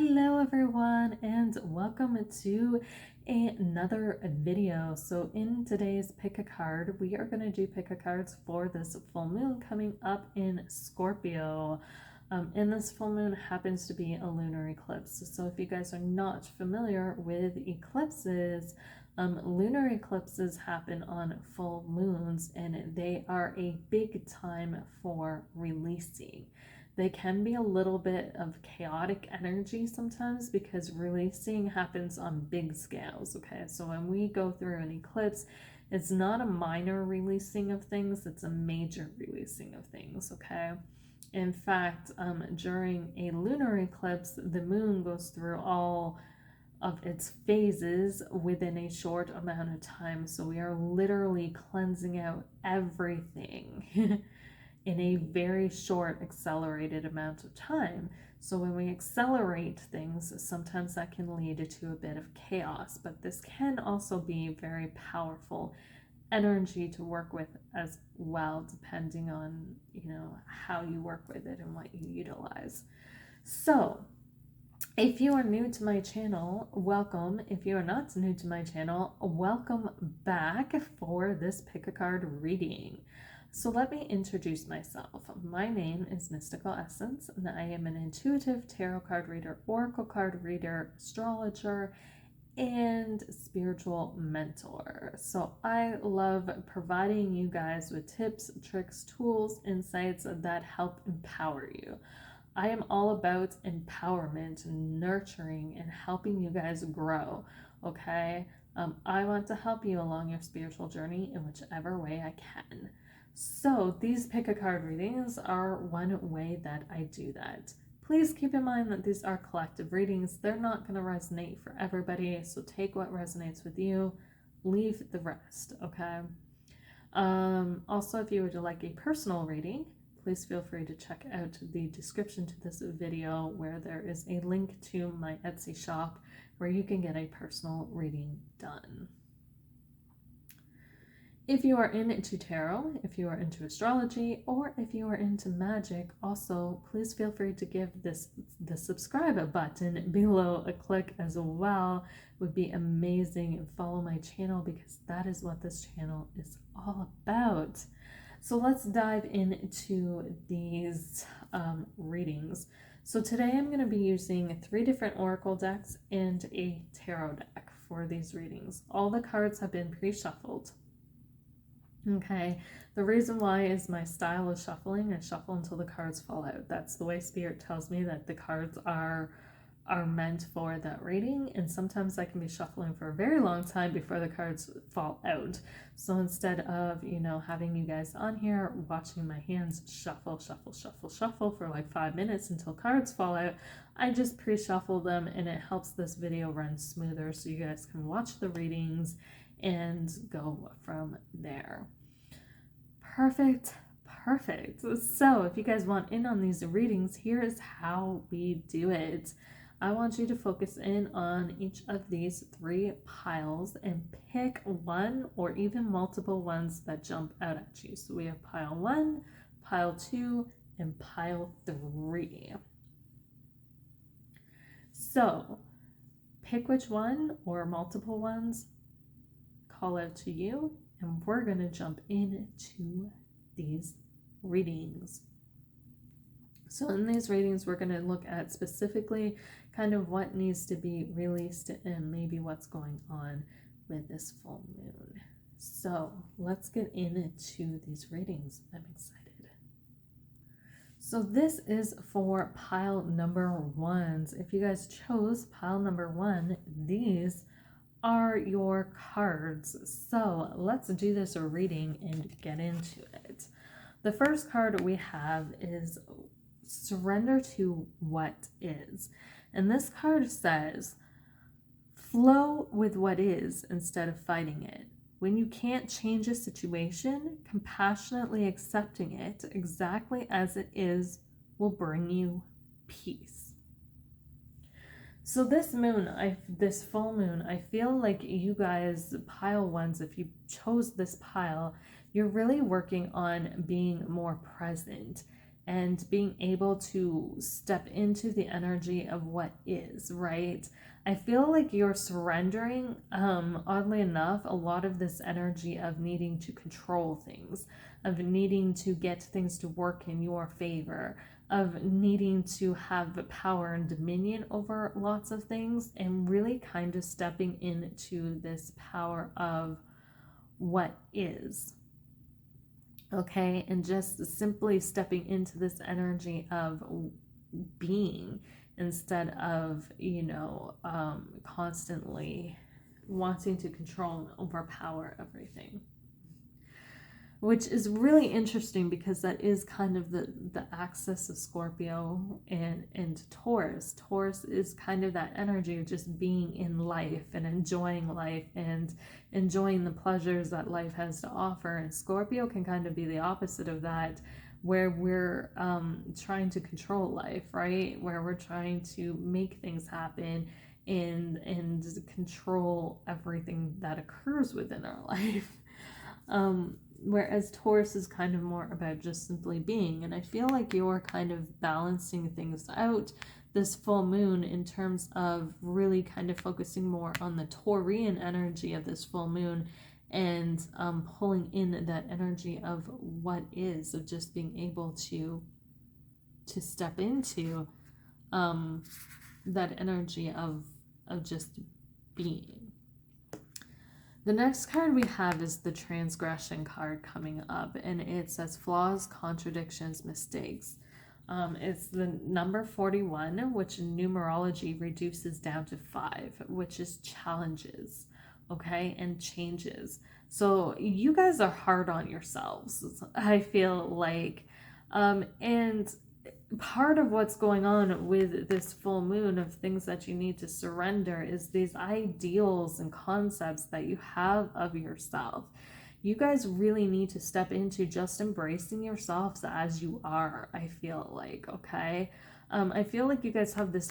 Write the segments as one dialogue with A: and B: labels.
A: Hello everyone and welcome to another video. So in today's pick a card, we are going to do pick a cards for this full moon coming up in Scorpio. And this full moon happens to be a lunar eclipse. So if you guys are not familiar with eclipses, lunar eclipses happen on full moons and they are a big time for releasing. They can be a little bit of chaotic energy sometimes because releasing happens on big scales, okay? So when we go through an eclipse, it's not a minor releasing of things, it's a major releasing of things, okay? In fact, during a lunar eclipse, the moon goes through all of its phases within a short amount of time. So we are literally cleansing out everything in a very short accelerated amount of time. So when we accelerate things, sometimes that can lead to a bit of chaos, but this can also be very powerful energy to work with as well, depending on, how you work with it and what you utilize. So if you are new to my channel, welcome. If you are not new to my channel, welcome back for this pick a card reading. So let me introduce myself. My name is Mystical Essence, and I am an intuitive tarot card reader, oracle card reader, astrologer, and spiritual mentor. So I love providing you guys with tips, tricks, tools, insights that help empower you. I am all about empowerment, nurturing, and helping you guys grow, okay? I want to help you along your spiritual journey in whichever way I can. So these pick a card readings are one way that I do that. Please keep in mind that these are collective readings. They're not going to resonate for everybody, so take what resonates with you, leave the rest, okay? Also, if you would like a personal reading, please feel free to check out the description to this video where there is a link to my Etsy shop where you can get a personal reading done. If you are into tarot, if you are into astrology, or if you are into magic, also please feel free to give the subscribe button below a click as well. It would be amazing, and follow my channel because that is what this channel is all about. So let's dive into these readings. So today I'm going to be using 3 different oracle decks and a tarot deck for these readings. All the cards have been pre-shuffled. Okay, the reason why is my style of shuffling. I shuffle until the cards fall out. That's the way Spirit tells me that the cards are meant for that reading, and sometimes I can be shuffling for a very long time before the cards fall out. So instead of, having you guys on here watching my hands shuffle for like 5 minutes until cards fall out, I just pre-shuffle them, and it helps this video run smoother so you guys can watch the readings and go from there. Perfect. So if you guys want in on these readings, here is how we do it. I want you to focus in on each of these 3 piles and pick one or even multiple ones that jump out at you. So we have pile 1, pile 2, and pile 3. So pick which one or multiple ones call out to you, and we're going to jump into these readings. So in these readings, we're going to look at specifically kind of what needs to be released and maybe what's going on with this full moon. So let's get into these readings. I'm excited. So this is for pile number 1s. If you guys chose pile number 1, these are your cards. So let's do this reading and get into it. The first card we have is Surrender to What Is. And this card says, flow with what is instead of fighting it. When you can't change a situation, compassionately accepting it exactly as it is will bring you peace. So this full moon, I feel like you guys, pile 1s, if you chose this pile, you're really working on being more present and being able to step into the energy of what is, right? I feel like you're surrendering, oddly enough, a lot of this energy of needing to control things, of needing to get things to work in your favor, of needing to have power and dominion over lots of things, and really kind of stepping into this power of what is. Okay, and just simply stepping into this energy of being instead of, constantly wanting to control and overpower everything. Which is really interesting because that is kind of the axis of Scorpio and Taurus. Taurus is kind of that energy of just being in life and enjoying life and enjoying the pleasures that life has to offer. And Scorpio can kind of be the opposite of that, where we're trying to control life, right? Where we're trying to make things happen and control everything that occurs within our life. Whereas Taurus is kind of more about just simply being. And I feel like you're kind of balancing things out this full moon in terms of really kind of focusing more on the Taurian energy of this full moon and pulling in that energy of what is, of just being able to step into that energy of just being. The next card we have is the transgression card coming up, and it says flaws, contradictions, mistakes. It's the number 41, which in numerology reduces down to 5, which is challenges, okay, and changes. So you guys are hard on yourselves, I feel like. And part of what's going on with this full moon of things that you need to surrender is these ideals and concepts that you have of yourself. You guys really need to step into just embracing yourselves as you are, I feel like, okay? I feel like you guys have this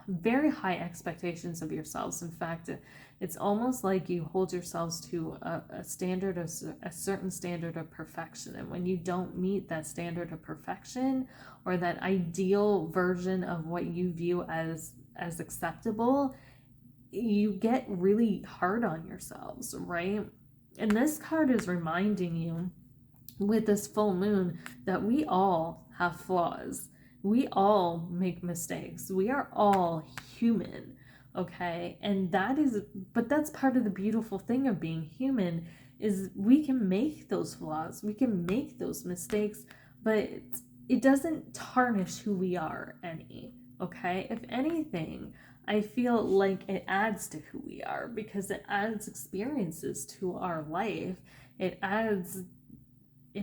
A: very high expectations of yourselves. In fact, it's almost like you hold yourselves to a standard of a certain standard of perfection, and when you don't meet that standard of perfection or that ideal version of what you view as acceptable, you get really hard on yourselves, right? And this card is reminding you with this full moon that we all have flaws. We all make mistakes. We are all human, okay? And but that's part of the beautiful thing of being human, is we can make those flaws, we can make those mistakes, but it doesn't tarnish who we are any, okay? If anything, I feel like it adds to who we are because it adds experiences to our life. It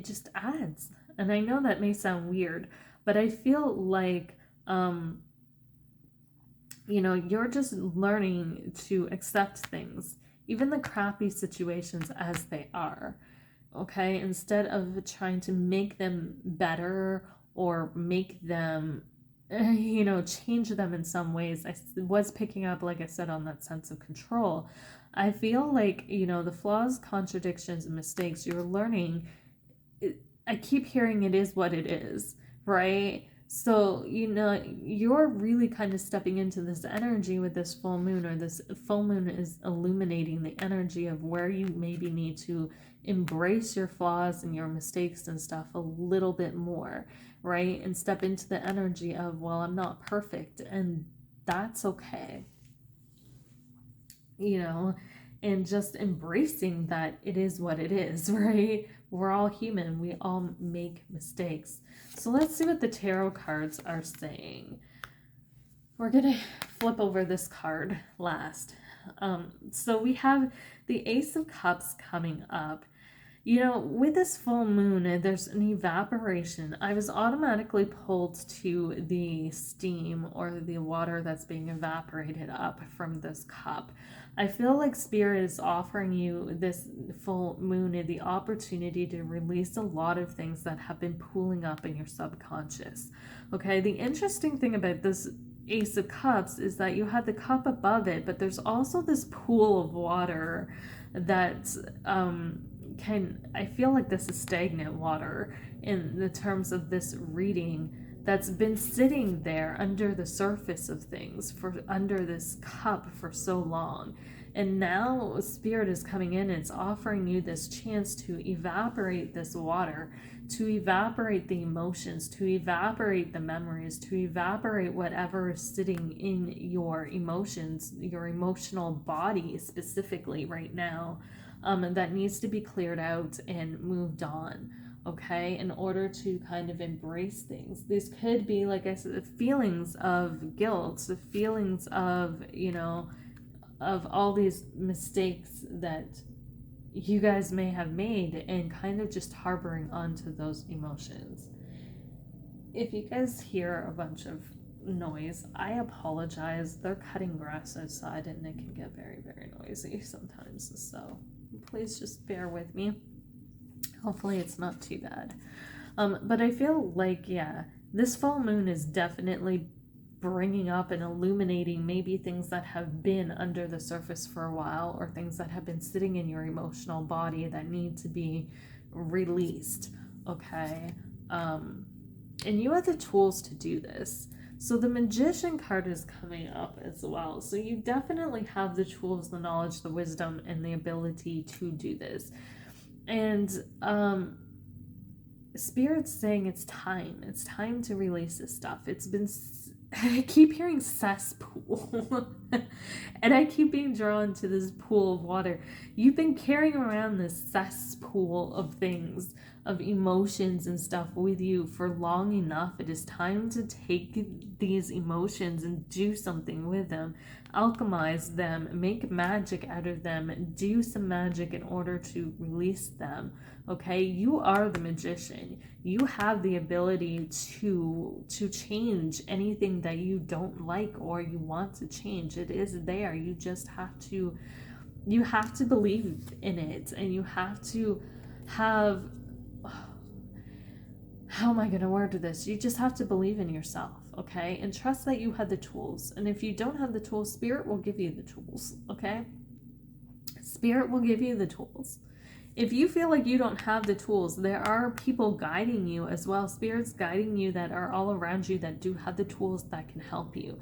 A: just adds. And I know that may sound weird, but I feel like, you're just learning to accept things, even the crappy situations as they are, okay? Instead of trying to make them better or make them, change them in some ways. I was picking up, like I said, on that sense of control. I feel like, the flaws, contradictions, and mistakes you're learning, I keep hearing it is what it is, right? So, you're really kind of stepping into this energy with this full moon, or this full moon is illuminating the energy of where you maybe need to embrace your flaws and your mistakes and stuff a little bit more, right? And step into the energy of, well, I'm not perfect, and that's okay, and just embracing that it is what it is, right? We're all human. We all make mistakes. So let's see what the tarot cards are saying. We're going to flip over this card last. So we have the Ace of Cups coming up. With this full moon, there's an evaporation. I was automatically pulled to the steam or the water that's being evaporated up from this cup. I feel like Spirit is offering you this full moon the opportunity to release a lot of things that have been pooling up in your subconscious. Okay, the interesting thing about this Ace of Cups is that you have the cup above it, but there's also this pool of water that's I feel like this is stagnant water in the terms of this reading that's been sitting there under the surface of things, for under this cup for so long. And now Spirit is coming in and it's offering you this chance to evaporate this water, to evaporate the emotions, to evaporate the memories, to evaporate whatever is sitting in your emotions, your emotional body specifically right now, that needs to be cleared out and moved on. Okay, in order to kind of embrace things. These could be, like I said, feelings of guilt, the feelings of, of all these mistakes that you guys may have made, and kind of just harboring onto those emotions. If you guys hear a bunch of noise, I apologize. They're cutting grass outside and it can get very, very noisy sometimes. So please just bear with me. Hopefully it's not too bad. But I feel like, yeah, this full moon is definitely bringing up and illuminating maybe things that have been under the surface for a while, or things that have been sitting in your emotional body that need to be released. Okay. And you have the tools to do this. So the Magician card is coming up as well. So you definitely have the tools, the knowledge, the wisdom, and the ability to do this. And Spirit's saying it's time. It's time to release this stuff. It's been... I keep hearing cesspool. And I keep being drawn to this pool of water. You've been carrying around this cesspool of things, of emotions and stuff with you for long enough. It is time to take these emotions and do something with them. Alchemize them, make magic out of them, do some magic in order to release them. Okay, you are the magician. You have the ability to change anything that you don't like or you want to change. It is there. You just have to believe in it, and you have to have, how am I going to word this? You just have to believe in yourself, okay? And trust that you have the tools. And if you don't have the tools, Spirit will give you the tools, okay? Spirit will give you the tools. If you feel like you don't have the tools, there are people guiding you as well. Spirits guiding you that are all around you that do have the tools that can help you.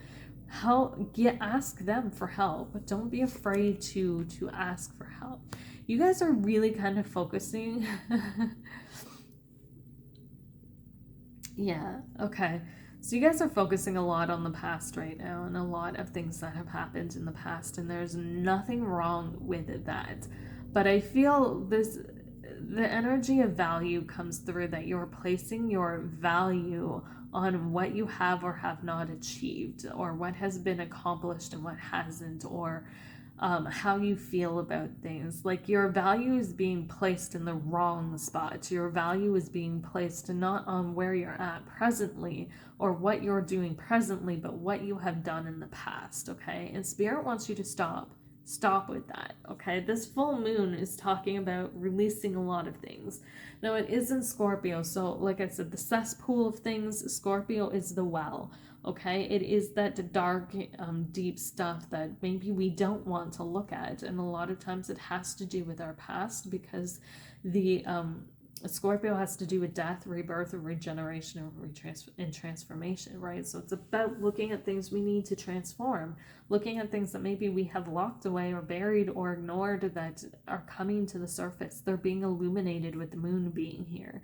A: Ask them for help, but don't be afraid to ask for help. You guys are really kind of focusing. Yeah, okay. So you guys are focusing a lot on the past right now, and a lot of things that have happened in the past, and there's nothing wrong with that. But I feel the energy of value comes through, that you're placing your value on what you have or have not achieved, or what has been accomplished and what hasn't, or how you feel about things. Like, your value is being placed in the wrong spot. Your value is being placed not on where you're at presently or what you're doing presently, but what you have done in the past, okay? And Spirit wants you to stop with that, okay? This full moon is talking about releasing a lot of things. Now, it is in Scorpio, so like I said, the cesspool of things, Scorpio is the well, okay? It is that dark, deep stuff that maybe we don't want to look at, and a lot of times it has to do with our past, because the Scorpio has to do with death, rebirth, or regeneration, and transformation, right? So it's about looking at things we need to transform, looking at things that maybe we have locked away or buried or ignored that are coming to the surface. They're being illuminated with the moon being here.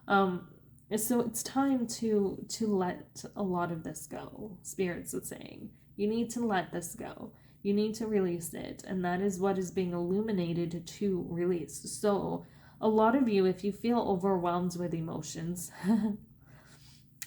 A: So it's time to let a lot of this go. Spirits are saying, you need to let this go. You need to release it. And that is what is being illuminated to release. So a lot of you, if you feel overwhelmed with emotions,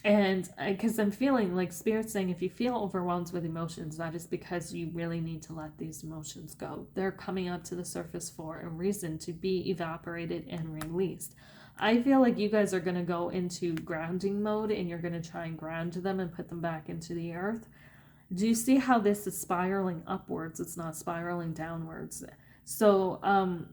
A: and because I'm feeling like Spirit's saying, if you feel overwhelmed with emotions, that is because you really need to let these emotions go. They're coming up to the surface for a reason, to be evaporated and released. I feel like you guys are going to go into grounding mode, and you're going to try and ground them and put them back into the earth. Do you see how this is spiraling upwards? It's not spiraling downwards. So,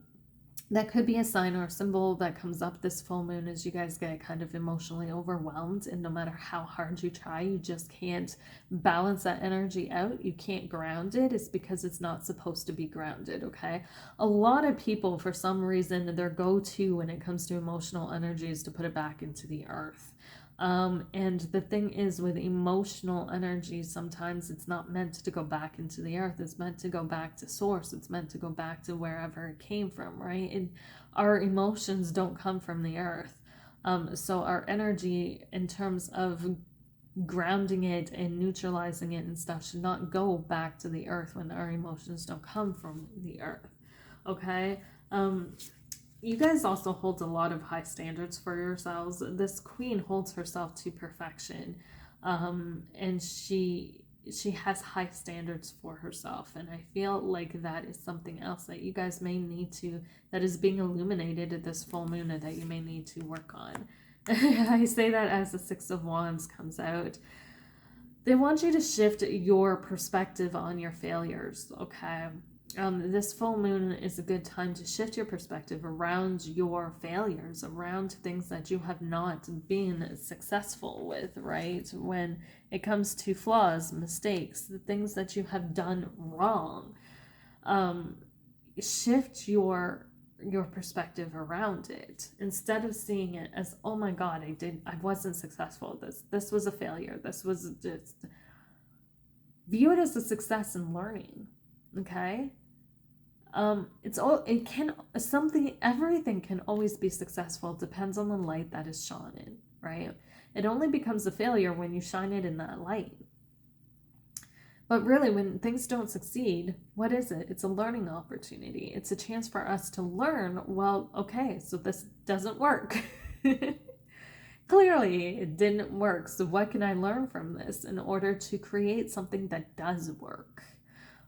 A: that could be a sign or a symbol that comes up this full moon as you guys get kind of emotionally overwhelmed, and no matter how hard you try, you just can't balance that energy out. You can't ground it. It's because it's not supposed to be grounded. Okay, a lot of people, for some reason, their go-to when it comes to emotional energy is to put it back into the earth. And the thing is, with emotional energy, sometimes it's not meant to go back into the earth. It's meant to go back to source. It's meant to go back to wherever it came from, right? And our emotions don't come from the earth. So our energy, in terms of grounding it and neutralizing it and stuff, should not go back to the earth when our emotions don't come from the earth. Okay? You guys also hold a lot of high standards for yourselves. This queen holds herself to perfection, and she has high standards for herself, and I feel like that is something else that you guys may need to, that is being illuminated at this full moon, and that you may need to work on. I say that as the Six of Wands comes out. They want you to shift your perspective on your failures, okay? This full moon is a good time to shift your perspective around your failures, around things that you have not been successful with, right? When it comes to flaws, mistakes, the things that you have done wrong, shift your perspective around it, instead of seeing it as, oh my god, I wasn't successful at this was a failure, this was just, view it as a success and learning. Okay, everything can always be successful. It depends on the light that is shone in, right? It only becomes a failure when you shine it in that light. But really, when things don't succeed, what is it? It's a learning opportunity. It's a chance for us to learn, well, okay, so this doesn't work. Clearly, it didn't work. So what can I learn from this in order to create something that does work?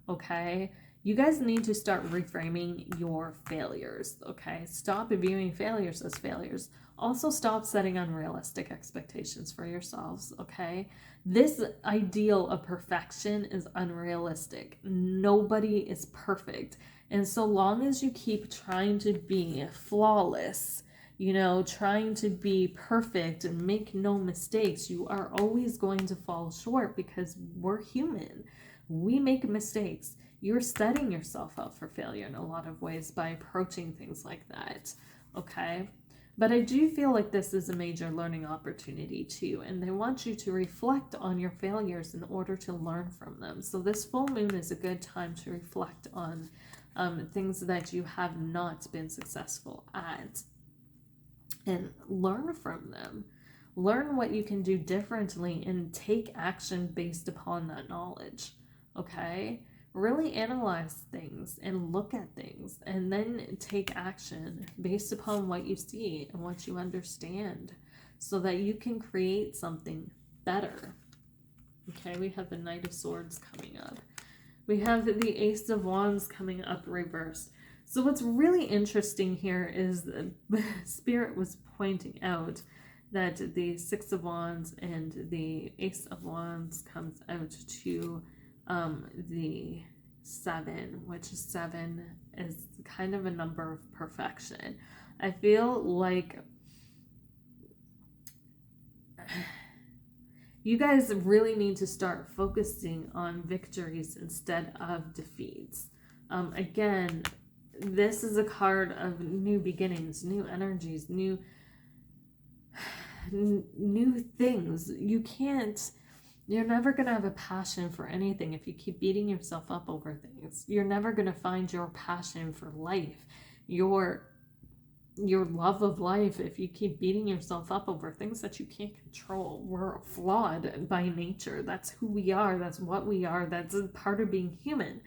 A: Okay? You guys need to start reframing your failures, okay? Stop viewing failures as failures. Also, stop setting unrealistic expectations for yourselves, okay? This ideal of perfection is unrealistic. Nobody is perfect. And so long as you keep trying to be flawless, trying to be perfect and make no mistakes, you are always going to fall short, because we're human. We make mistakes. You're setting yourself up for failure in a lot of ways by approaching things like that, okay? But I do feel like this is a major learning opportunity too, and they want you to reflect on your failures in order to learn from them. So this full moon is a good time to reflect on things that you have not been successful at, and learn from them. Learn what you can do differently and take action based upon that knowledge, okay? Really analyze things and look at things, and then take action based upon what you see and what you understand, so that you can create something better. Okay, we have the Knight of Swords coming up. We have the Ace of Wands coming up reversed. So what's really interesting here is the Spirit was pointing out that the Six of Wands and the Ace of Wands comes out to the 7, which 7 is kind of a number of perfection. I feel like you guys really need to start focusing on victories instead of defeats. Again, this is a card of new beginnings, new energies, new things. You're never going to have a passion for anything if you keep beating yourself up over things. You're never going to find your passion for life, your love of life, if you keep beating yourself up over things that you can't control. We're flawed by nature. That's who we are. That's what we are. That's a part of being human.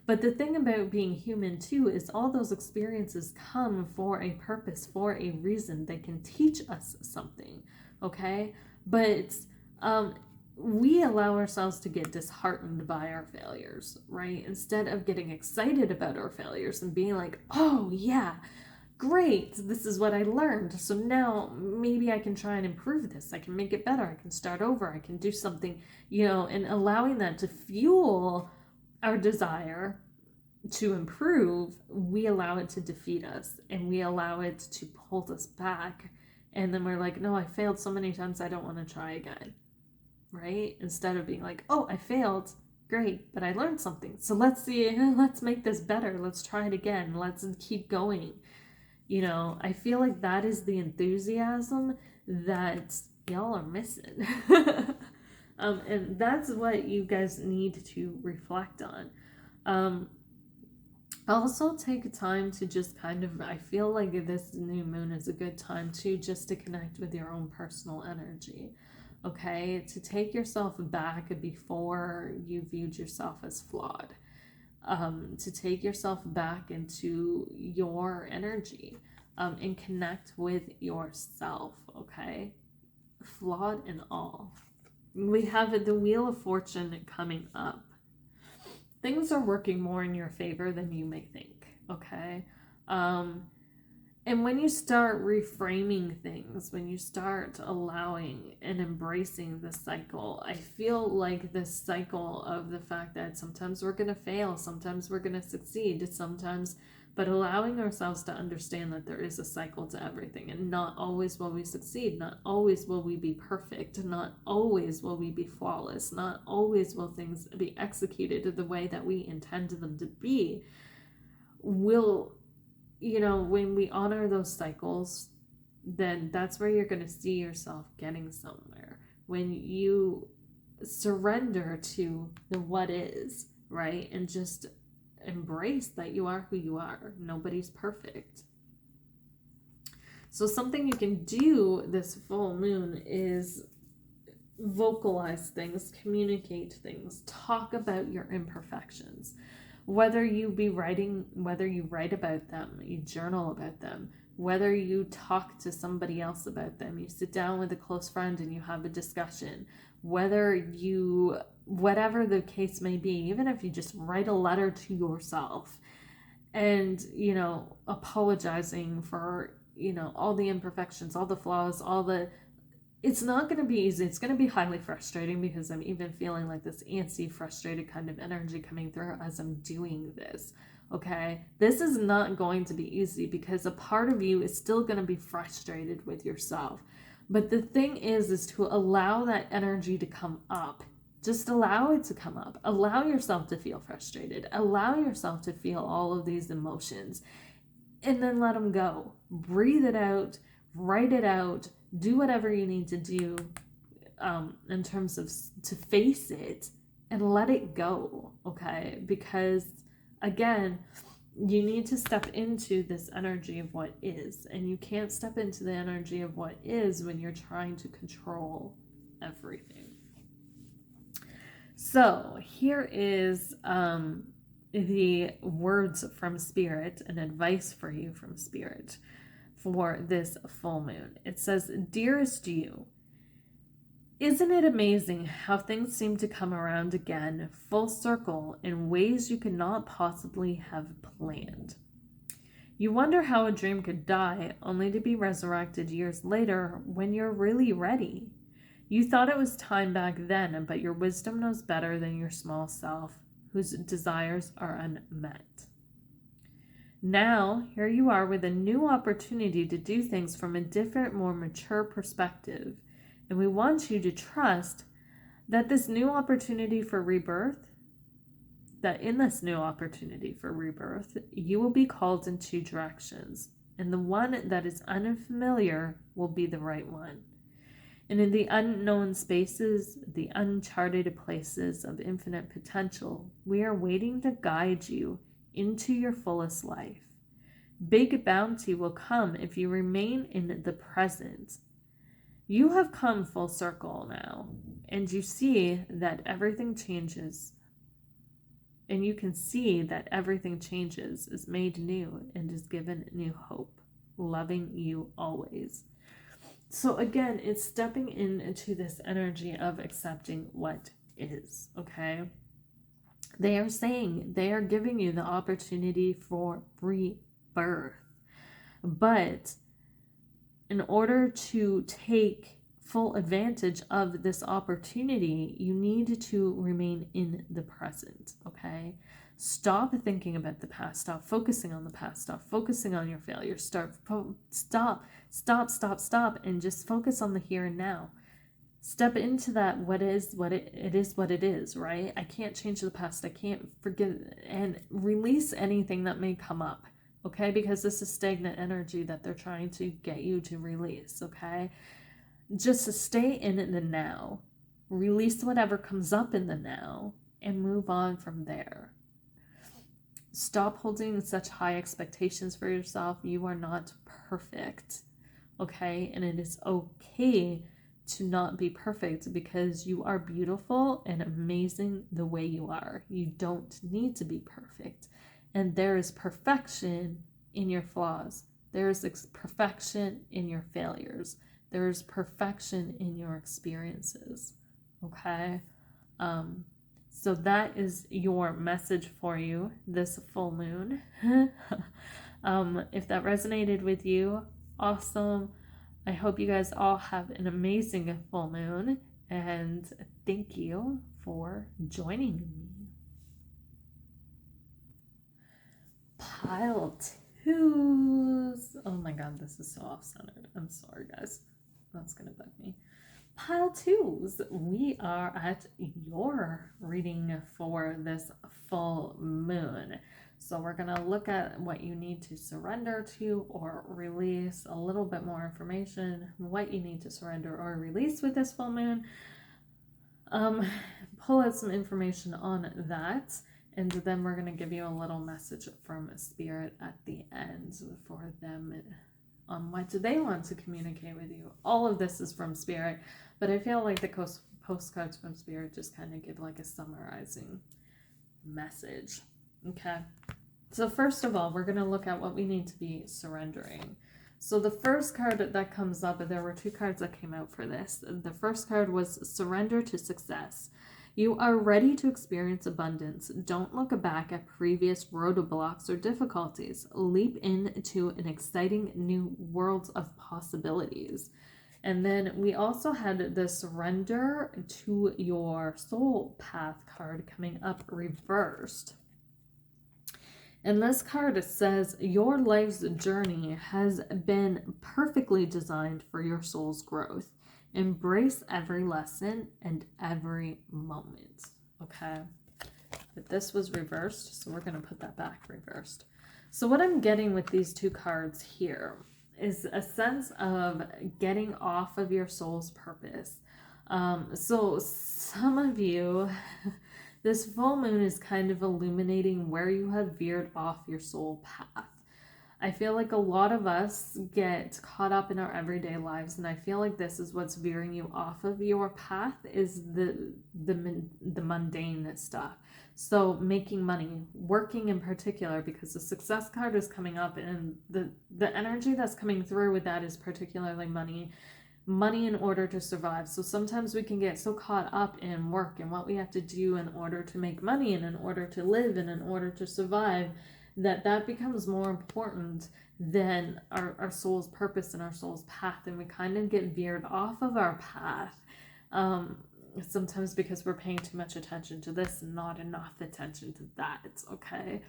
A: But the thing about being human too is all those experiences come for a purpose, for a reason. They can teach us something, okay? But we allow ourselves to get disheartened by our failures, right? Instead of getting excited about our failures and being like, oh yeah, great, this is what I learned, so now maybe I can try and improve this, I can make it better, I can start over, I can do something, and allowing that to fuel our desire to improve, we allow it to defeat us and we allow it to pull us back. And then we're like, no, I failed so many times, I don't want to try again. Right? Instead of being like, oh, I failed. Great, but I learned something. So let's make this better. Let's try it again. Let's keep going. You know, I feel like that is the enthusiasm that y'all are missing. And that's what you guys need to reflect on. Also take time to just kind of, I feel like this new moon is a good time to just to connect with your own personal energy. Okay, to take yourself back before you viewed yourself as flawed. To take yourself back into your energy, and connect with yourself. Okay, flawed and all. We have the Wheel of Fortune coming up. Things are working more in your favor than you may think. Okay. And when you start reframing things, when you start allowing and embracing the cycle, I feel like this cycle of the fact that sometimes we're going to fail, sometimes we're going to succeed, sometimes, but allowing ourselves to understand that there is a cycle to everything, and not always will we succeed, not always will we be perfect, not always will we be flawless, not always will things be executed the way that we intend them to be. You know, when we honor those cycles, then that's where you're going to see yourself getting somewhere. When you surrender to the what is, right? And just embrace that you are who you are. Nobody's perfect. So something you can do this full moon is vocalize things, communicate things, talk about your imperfections. Whether you write about them, you journal about them, whether you talk to somebody else about them, you sit down with a close friend and you have a discussion, whatever the case may be, even if you just write a letter to yourself and, you know, apologizing for, you know, all the imperfections, all the flaws, it's not going to be easy. It's going to be highly frustrating because I'm even feeling like this antsy, frustrated kind of energy coming through as I'm doing this. Okay? This is not going to be easy because a part of you is still going to be frustrated with yourself. But the thing is to allow that energy to come up. Just allow it to come up. Allow yourself to feel frustrated. Allow yourself to feel all of these emotions. And then let them go. Breathe it out. Write it out. Do whatever you need to do in terms of to face it and let it go, okay? Because, again, you need to step into this energy of what is. And you can't step into the energy of what is when you're trying to control everything. So here is the words from Spirit and advice for you from Spirit for this full moon. It says, "Dearest you, isn't it amazing how things seem to come around again, full circle, in ways you could not possibly have planned? You wonder how a dream could die, only to be resurrected years later when you're really ready. You thought it was time back then, but your wisdom knows better than your small self, whose desires are unmet. Now, here you are with a new opportunity to do things from a different, more mature perspective. And we want you to trust that in this new opportunity for rebirth, you will be called in two directions. And the one that is unfamiliar will be the right one. And in the unknown spaces, the uncharted places of infinite potential, we are waiting to guide you into your fullest life. Big bounty will come if you remain in the present. You have come full circle now, and you see that everything changes. And you can see that everything changes, is made new, and is given new hope, loving you always." So again, it's stepping into this energy of accepting what is, okay? They are saying, they are giving you the opportunity for rebirth. But in order to take full advantage of this opportunity, you need to remain in the present, okay? Stop thinking about the past. Stop focusing on the past. Stop focusing on your failures. Stop, and just focus on the here and now. Step into that what it is, right? I can't change the past. I can't forget and release anything that may come up, okay? Because this is stagnant energy that they're trying to get you to release, okay? Just stay in the now. Release whatever comes up in the now and move on from there. Stop holding such high expectations for yourself. You are not perfect, okay? And it is okay to not be perfect, because you are beautiful and amazing the way you are. You don't need to be perfect. And there is perfection in your flaws. There is perfection in your failures. There is perfection in your experiences, okay? So that is your message for you this full moon. If that resonated with you, awesome. I hope you guys all have an amazing full moon, and thank you for joining me. Pile twos. Oh my god, this is so off-centered. I'm sorry, guys. That's gonna bug me. Pile twos. We are at your reading for this full moon. So we're going to look at what you need to surrender to or release, a little bit more information, what you need to surrender or release with this full moon. Pull out some information on that, and then we're going to give you a little message from Spirit at the end for them on what do they want to communicate with you. All of this is from Spirit, but I feel like the postcards from Spirit just kind of give like a summarizing message. Okay, so first of all, we're going to look at what we need to be surrendering. So the first card that comes up, there were two cards that came out for this. The first card was Surrender to Success. You are ready to experience abundance. Don't look back at previous roadblocks or difficulties. Leap into an exciting new world of possibilities. And then we also had the Surrender to Your Soul Path card coming up reversed. And this card says, your life's journey has been perfectly designed for your soul's growth. Embrace every lesson and every moment. Okay. But this was reversed, so we're going to put that back reversed. So what I'm getting with these two cards here is a sense of getting off of your soul's purpose. So some of you... This full moon is kind of illuminating where you have veered off your soul path. I feel like a lot of us get caught up in our everyday lives, and I feel like this is what's veering you off of your path, is the mundane stuff. So making money, working in particular, because the Success card is coming up, and the energy that's coming through with that is particularly money in order to survive. So sometimes we can get so caught up in work and what we have to do in order to make money and in order to live and in order to survive, that becomes more important than our soul's purpose and our soul's path, and we kind of get veered off of our path, sometimes because we're paying too much attention to this and not enough attention to that. Okay.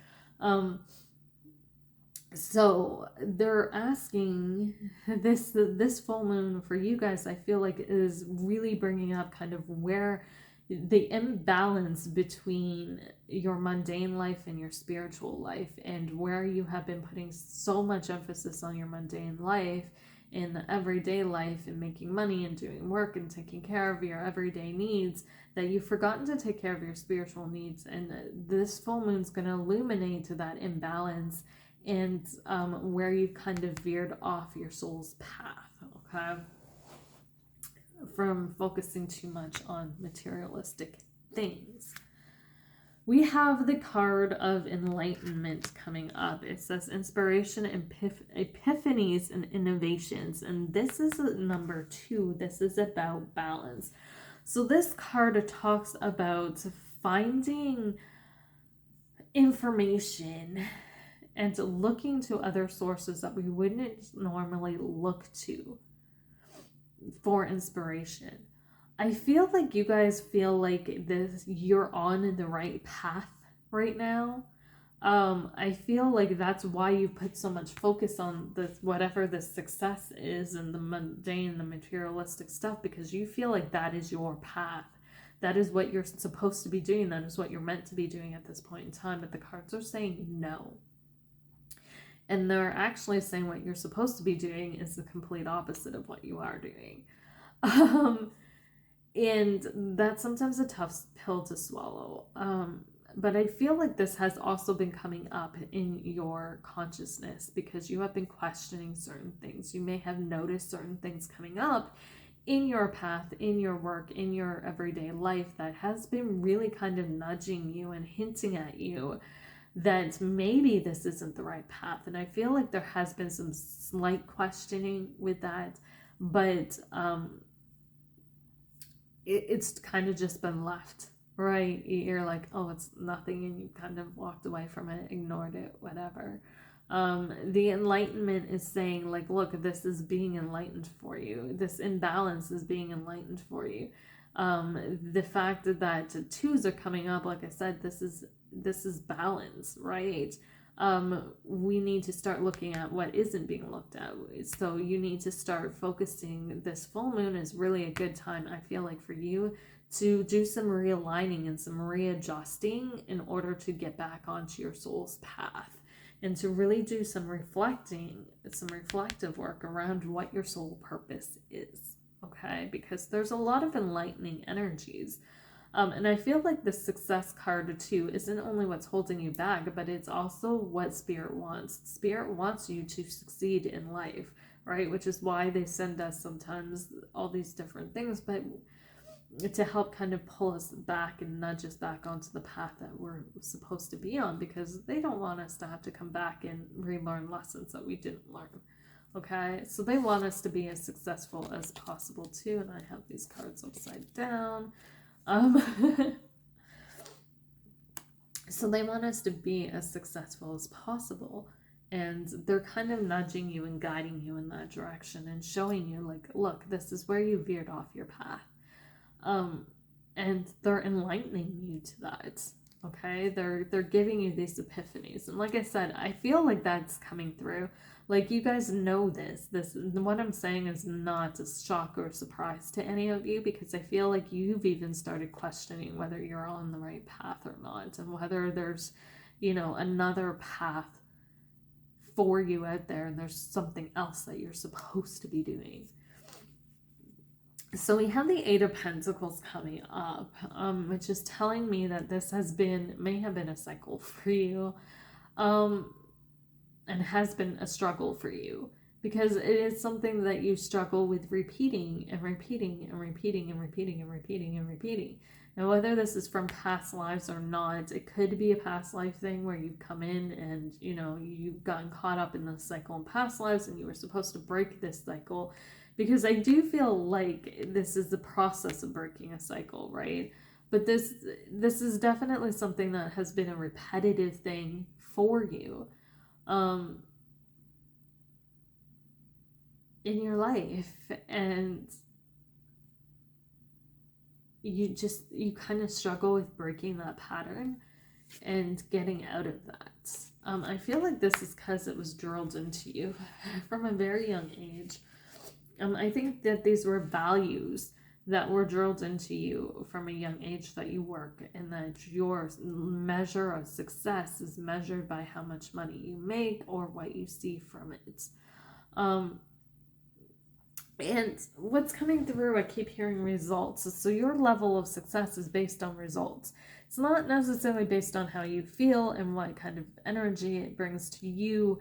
A: So they're asking this full moon for you guys, I feel like, is really bringing up kind of where the imbalance between your mundane life and your spiritual life, and where you have been putting so much emphasis on your mundane life in the everyday life and making money and doing work and taking care of your everyday needs, that you've forgotten to take care of your spiritual needs. And this full moon's going to illuminate that imbalance and where you've kind of veered off your soul's path, okay? From focusing too much on materialistic things. We have the card of Enlightenment coming up. It says Inspiration, Epiphanies, and Innovations. And this is number 2. This is about balance. So this card talks about finding information and looking to other sources that we wouldn't normally look to. for inspiration. I feel like you guys feel like you're on the right path right now. I feel like that's why you put so much focus on this, whatever the success is, and the mundane, the materialistic stuff, because you feel like that is your path. That is what you're supposed to be doing. That is what you're meant to be doing at this point in time. But the cards are saying no. And they're actually saying what you're supposed to be doing is the complete opposite of what you are doing. And that's sometimes a tough pill to swallow. But I feel like this has also been coming up in your consciousness because you have been questioning certain things. You may have noticed certain things coming up in your path, in your work, in your everyday life that has been really kind of nudging you and hinting at you that maybe this isn't the right path. And I feel like there has been some slight questioning with that, but it's kind of just been left, right? You're like, oh, it's nothing, and you kind of walked away from it, ignored it, whatever. The enlightenment is saying, like, look, this is being enlightened for you. This imbalance is being enlightened for you. The fact that twos are coming up, like I said, this is balance, right? We need to start looking at what isn't being looked at. So you need to start focusing. This full moon is really a good time, I feel like, for you to do some realigning and some readjusting in order to get back onto your soul's path, and to really do some reflecting, some reflective work around what your soul purpose is, okay? Because there's a lot of enlightening energies. And I feel like the success card too isn't only what's holding you back, but it's also what Spirit wants. Spirit wants you to succeed in life, right? Which is why they send us sometimes all these different things, but to help kind of pull us back and nudge us back onto the path that we're supposed to be on, because they don't want us to have to come back and relearn lessons that we didn't learn. Okay, so they want us to be as successful as possible too. And I have these cards upside down. So they want us to be as successful as possible, and they're kind of nudging you and guiding you in that direction and showing you, like, look, this is where you veered off your path. And they're enlightening you to that. Okay, they're giving you these epiphanies, and like I said, I feel like that's coming through. Like, you guys know this what I'm saying is not a shock or surprise to any of you, because I feel like you've even started questioning whether you're on the right path or not, and whether there's, another path for you out there, and there's something else that you're supposed to be doing. So we have the Eight of Pentacles coming up, which is telling me that this may have been a cycle for you, and has been a struggle for you, because it is something that you struggle with repeating and repeating and repeating and repeating and repeating and repeating. Now, whether this is from past lives or not, it could be a past life thing where you've come in and, you've gotten caught up in this cycle in past lives, and you were supposed to break this cycle. Because I do feel like this is the process of breaking a cycle, right? But this is definitely something that has been a repetitive thing for you in your life, and you kind of struggle with breaking that pattern and getting out of that. I feel like this is because it was drilled into you from a very young age. I think that these were values that were drilled into you from a young age, that you work, and that your measure of success is measured by how much money you make or what you see from it. And what's coming through, I keep hearing results. So your level of success is based on results. It's not necessarily based on how you feel and what kind of energy it brings to you.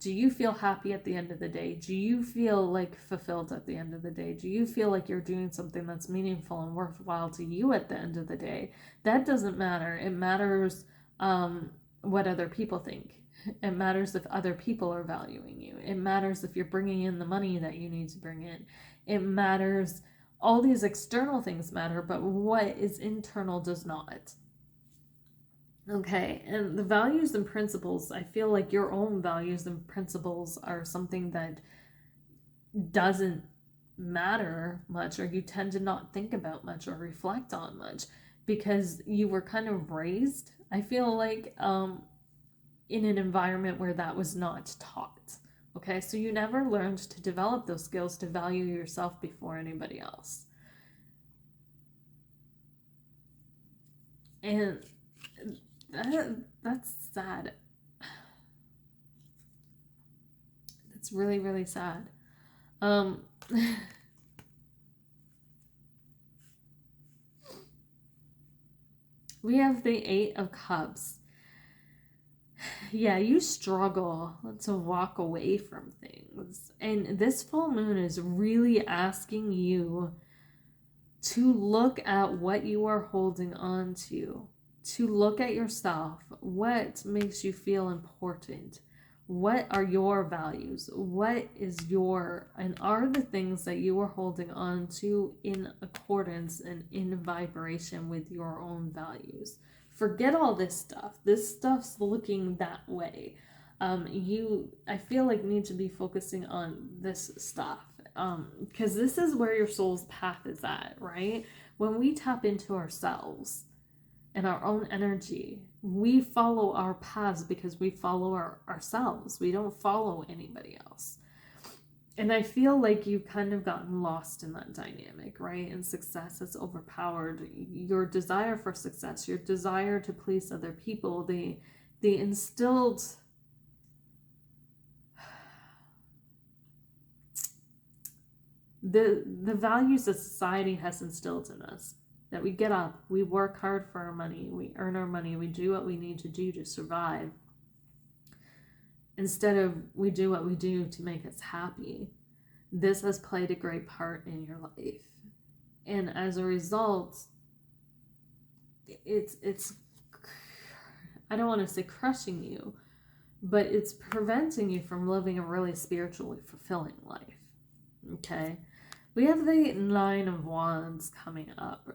A: Do you feel happy at the end of the day? Do you feel like fulfilled at the end of the day? Do you feel like you're doing something that's meaningful and worthwhile to you at the end of the day? That doesn't matter. It matters what other people think. It matters if other people are valuing you. It matters if you're bringing in the money that you need to bring in. It matters. All these external things matter, but what is internal does not. Okay, and the values and principles, I feel like your own values and principles are something that doesn't matter much, or you tend to not think about much or reflect on much because you were kind of raised, I feel like, in an environment where that was not taught. Okay, so you never learned to develop those skills to value yourself before anybody else. And that's sad. It's really, really sad. We have the Eight of Cups. Yeah, you struggle to walk away from things. And this full moon is really asking you to look at what you are holding on to look at yourself. What makes you feel important? What are your values? What is and are the things that you are holding on to in accordance and in vibration with your own values? Forget all this stuff. This stuff's looking that way. I feel like need to be focusing on this stuff. Because this is where your soul's path is at, right? When we tap into ourselves and our own energy, we follow our paths because we follow ourselves. We don't follow anybody else. And I feel like you've kind of gotten lost in that dynamic, right? And success has overpowered your desire for success, your desire to please other people. They instilled the values that society has instilled in us, that we get up, we work hard for our money, we earn our money, we do what we need to do to survive, instead of we do what we do to make us happy. This has played a great part in your life, and as a result, it's I don't want to say crushing you, but it's preventing you from living a really spiritually fulfilling life. Okay, we have the Nine of Wands coming up,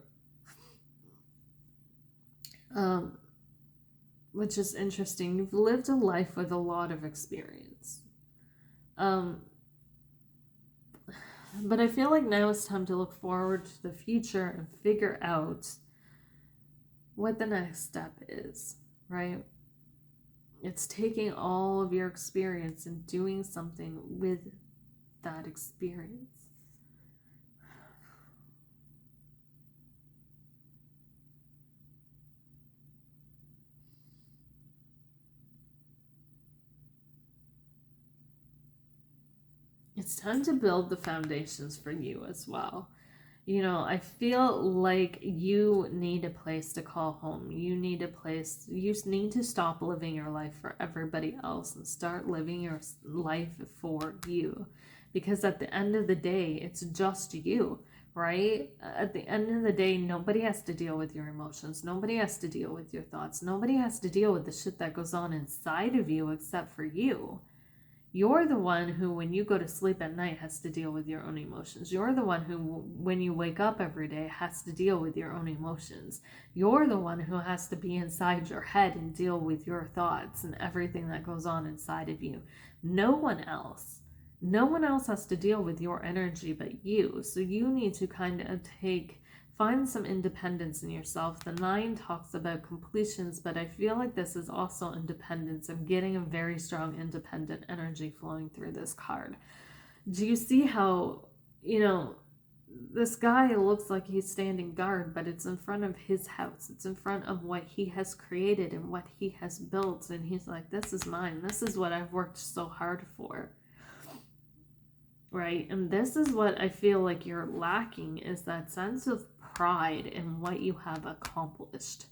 A: which is interesting. You've lived a life with a lot of experience, but I feel like now it's time to look forward to the future and figure out what the next step is, right? It's taking all of your experience and doing something with that experience. It's time to build the foundations for you as well. You know, I feel like you need a place to call home. You need to stop living your life for everybody else and start living your life for you. Because at the end of the day, it's just you, right? At the end of the day, nobody has to deal with your emotions. Nobody has to deal with your thoughts. Nobody has to deal with the shit that goes on inside of you except for you. You're the one who, when you go to sleep at night, has to deal with your own emotions. You're the one who, when you wake up every day, has to deal with your own emotions. You're the one who has to be inside your head and deal with your thoughts and everything that goes on inside of you. No one else has to deal with your energy but you. So you need to kind of find some independence in yourself. The Nine talks about completions, but I feel like this is also independence. I'm getting a very strong independent energy flowing through this card. Do you see how, this guy looks like he's standing guard, but it's in front of his house. It's in front of what he has created and what he has built. And he's like, this is mine. This is what I've worked so hard for. Right? And this is what I feel like you're lacking, is that sense of pride in what you have accomplished.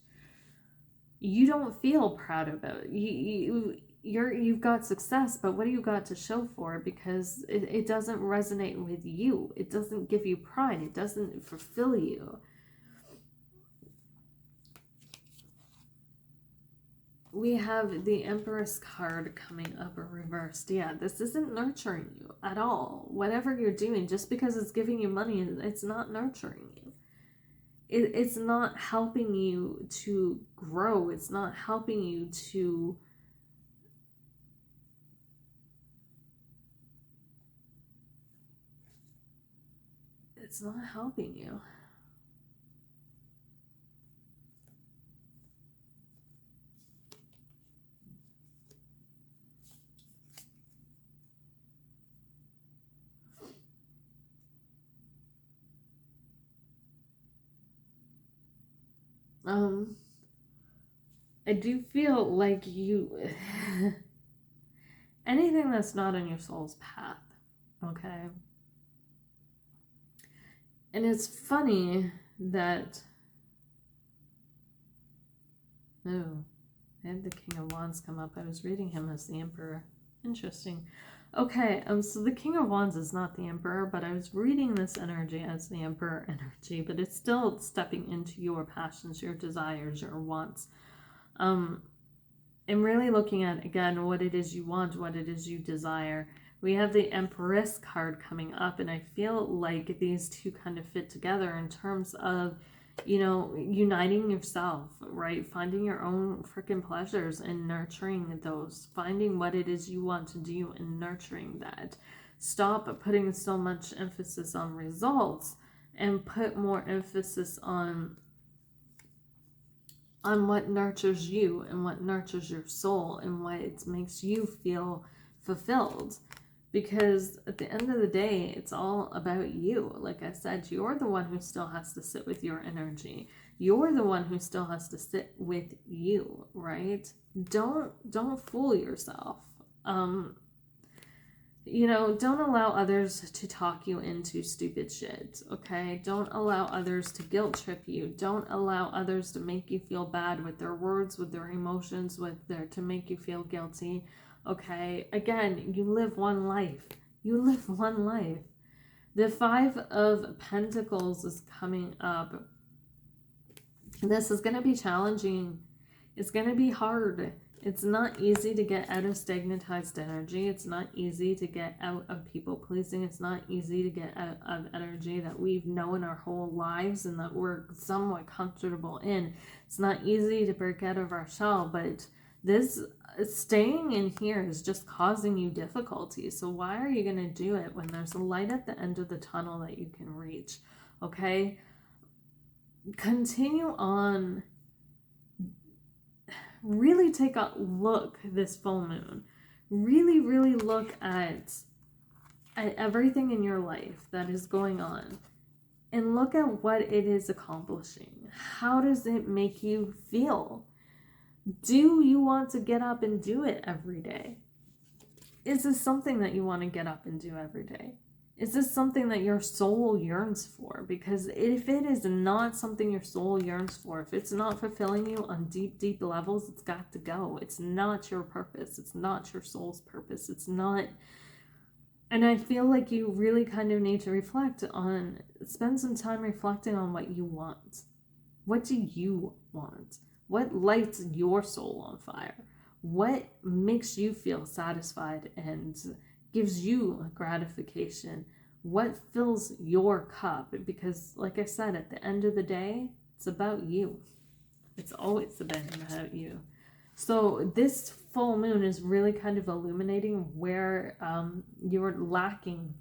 A: You don't feel proud about it. You've got success, but what do you got to show for it? Because it doesn't resonate with you. It doesn't give you pride. It doesn't fulfill you. We have the Empress card coming up reversed. Yeah, this isn't nurturing you at all. Whatever you're doing, just because it's giving you money, it's not nurturing you. It's not helping you to grow. It's not helping you to it's not helping you. I do feel like you, anything that's not in your soul's path, okay? And it's funny that, oh, I had the King of Wands come up. I was reading him as the Emperor. Interesting. Okay, so the King of Wands is not the Emperor, but I was reading this energy as the Emperor energy, but it's still stepping into your passions, your desires, your wants. And really looking at, again, what it is you want, what it is you desire. We have the Empress card coming up, and I feel like these two kind of fit together in terms of, you know, uniting yourself, right? Finding your own freaking pleasures and nurturing those. Finding what it is you want to do and nurturing that. Stop putting so much emphasis on results and put more emphasis on what nurtures you and what nurtures your soul and what makes you feel fulfilled. Because at the end of the day, it's all about you. Like I said, you're the one who still has to sit with your energy. You're the one who still has to sit with you, right? Don't fool yourself. You know, don't allow others to talk you into stupid shit, okay? Don't allow others to guilt trip you. Don't allow others to make you feel bad with their words, with their emotions, to make you feel guilty, okay? Again, you live one life. You live one life. The Five of Pentacles is coming up. This is going to be challenging. It's going to be hard. It's not easy to get out of stagnantized energy. It's not easy to get out of people pleasing. It's not easy to get out of energy that we've known our whole lives and that we're somewhat comfortable in. It's not easy to break out of our shell, but this staying in here is just causing you difficulty. So why are you going to do it when there's a light at the end of the tunnel that you can reach? Okay? Continue on. Really take a look this full moon. Really look at everything in your life that is going on. And look at what it is accomplishing. How does it make you feel? Do you want to get up and do it every day? Is this something that you want to get up and do every day? Is this something that your soul yearns for? Because if it is not something your soul yearns for, if it's not fulfilling you on deep levels, it's got to go. It's not your purpose. It's not your soul's purpose. It's not. And I feel like you really kind of need to spend some time reflecting on what you want. What do you want? What lights your soul on fire? What makes you feel satisfied and gives you gratification? What fills your cup? Because like I said, at the end of the day, it's about you. It's always about you. So this full moon is really kind of illuminating where you're lacking.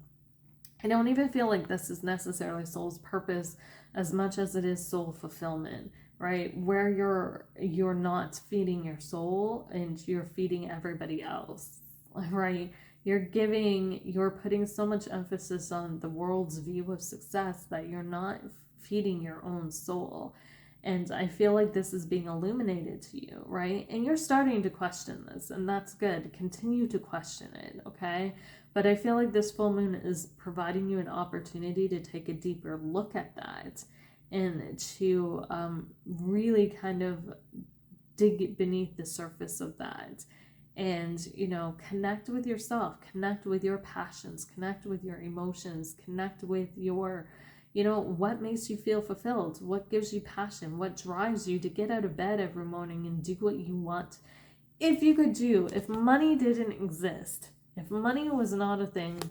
A: I don't even feel like this is necessarily soul's purpose as much as it is soul fulfillment, right? Where you're not feeding your soul and you're feeding everybody else, right? You're putting so much emphasis on the world's view of success that you're not feeding your own soul. And I feel like this is being illuminated to you, right? And you're starting to question this, and that's good. Continue to question it, okay? But I feel like this full moon is providing you an opportunity to take a deeper look at that and to really kind of dig beneath the surface of that. And, you know, connect with yourself, connect with your passions, connect with your emotions, connect with your, you know, what makes you feel fulfilled, what gives you passion, what drives you to get out of bed every morning and do what you want. If money didn't exist, if money was not a thing,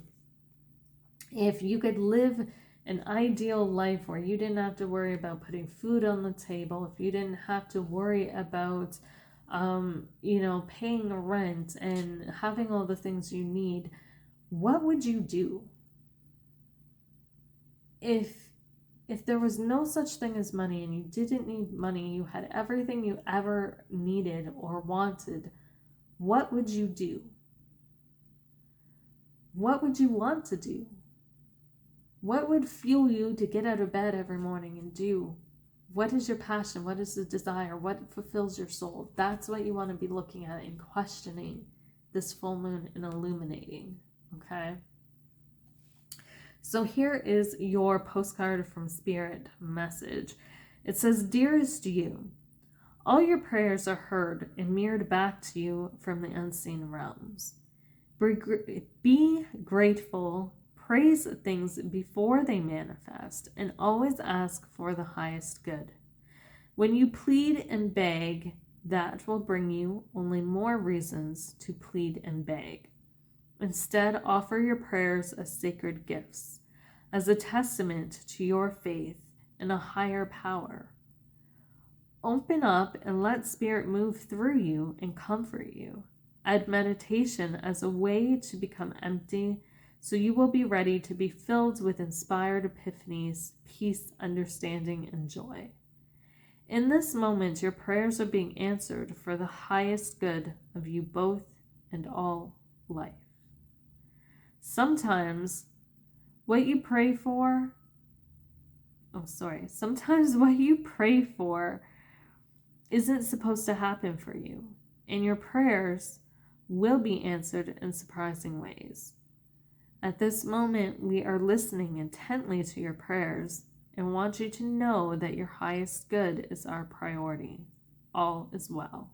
A: if you could live an ideal life where you didn't have to worry about putting food on the table, if you didn't have to worry about you know, paying rent and having all the things you need, what would you do? if there was no such thing as money and you didn't need money, you had everything you ever needed or wanted, what would you do? What would you want to do? What would fuel you to get out of bed every morning and do? What is your passion? What is the desire? What fulfills your soul? That's what you want to be looking at and questioning this full moon and illuminating, okay? So here is your postcard from Spirit message. It says, "Dearest you, all your prayers are heard and mirrored back to you from the unseen realms. Be grateful, praise things before they manifest, and always ask for the highest good. When you plead and beg, that will bring you only more reasons to plead and beg. Instead, offer your prayers as sacred gifts, as a testament to your faith in a higher power. Open up and let Spirit move through you and comfort you. Add meditation as a way to become empty, so you will be ready to be filled with inspired epiphanies, peace, understanding, and joy. In this moment, your prayers are being answered for the highest good of you both and all life. Sometimes what you pray for isn't supposed to happen for you, and your prayers will be answered in surprising ways. At this moment, we are listening intently to your prayers and want you to know that your highest good is our priority. All is well."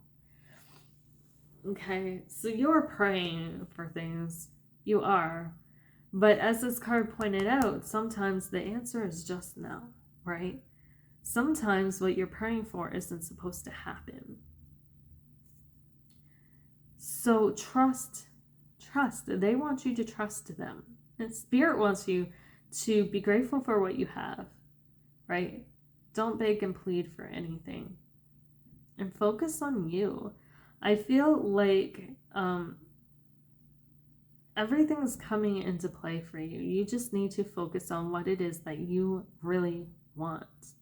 A: Okay, so you're praying for things. You are. But as this card pointed out, sometimes the answer is just no, right? Sometimes what you're praying for isn't supposed to happen. So trust. They want you to trust them. And Spirit wants you to be grateful for what you have, right? Don't beg and plead for anything. And focus on you. I feel like everything's coming into play for you. You just need to focus on what it is that you really want,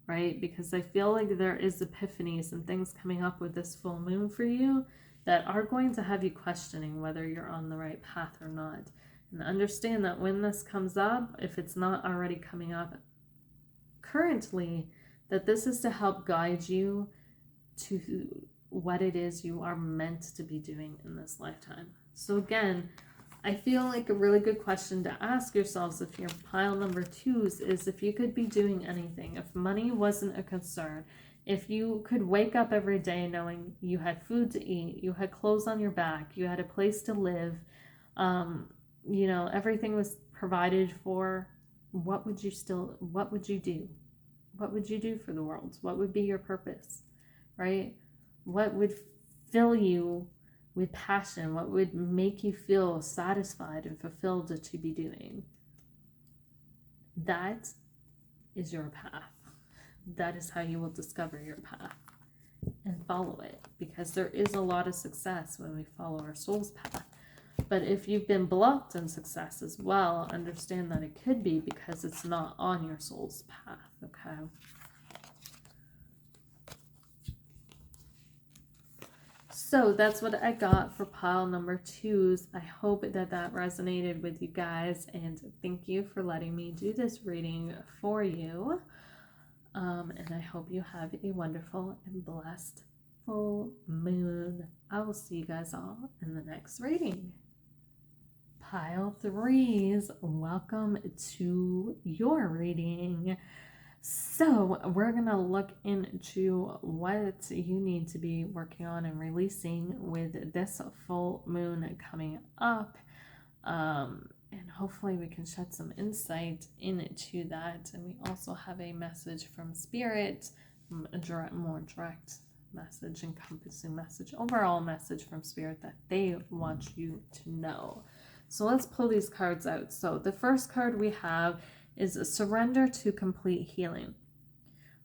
A: right? Because I feel like there is epiphanies and things coming up with this full moon for you that are going to have you questioning whether you're on the right path or not. And understand that when this comes up, if it's not already coming up currently, that this is to help guide you to what it is you are meant to be doing in this lifetime. So again, I feel like a really good question to ask yourselves if you're pile number 2s is if you could be doing anything, if money wasn't a concern, if you could wake up every day knowing you had food to eat, you had clothes on your back, you had a place to live, everything was provided for, what would you do? What would you do for the world? What would be your purpose, right? What would fill you with passion? What would make you feel satisfied and fulfilled to be doing? That is your path. That is how you will discover your path and follow it, because there is a lot of success when we follow our soul's path. But if you've been blocked in success as well, understand that it could be because it's not on your soul's path, okay? So that's what I got for pile number 2s. I hope that resonated with you guys, and thank you for letting me do this reading for you. And I hope you have a wonderful and blessed full moon. I will see you guys all in the next reading. Pile 3s, welcome to your reading. So we're going to look into what you need to be working on and releasing with this full moon coming up. And hopefully we can shed some insight into that. And we also have a message from Spirit, a more direct message, encompassing message, overall message from Spirit that they want you to know. So let's pull these cards out. So the first card we have is a surrender to complete healing.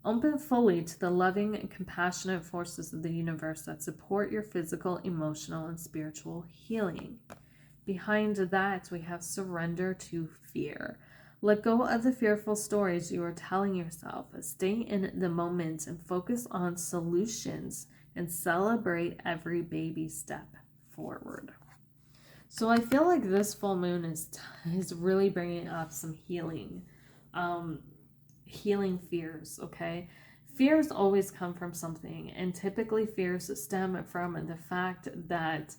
A: Open fully to the loving and compassionate forces of the universe that support your physical, emotional, and spiritual healing. Behind that, we have surrender to fear. Let go of the fearful stories you are telling yourself. Stay in the moment and focus on solutions and celebrate every baby step forward. So I feel like this full moon is really bringing up some healing fears, okay? Fears always come from something, and typically fears stem from the fact that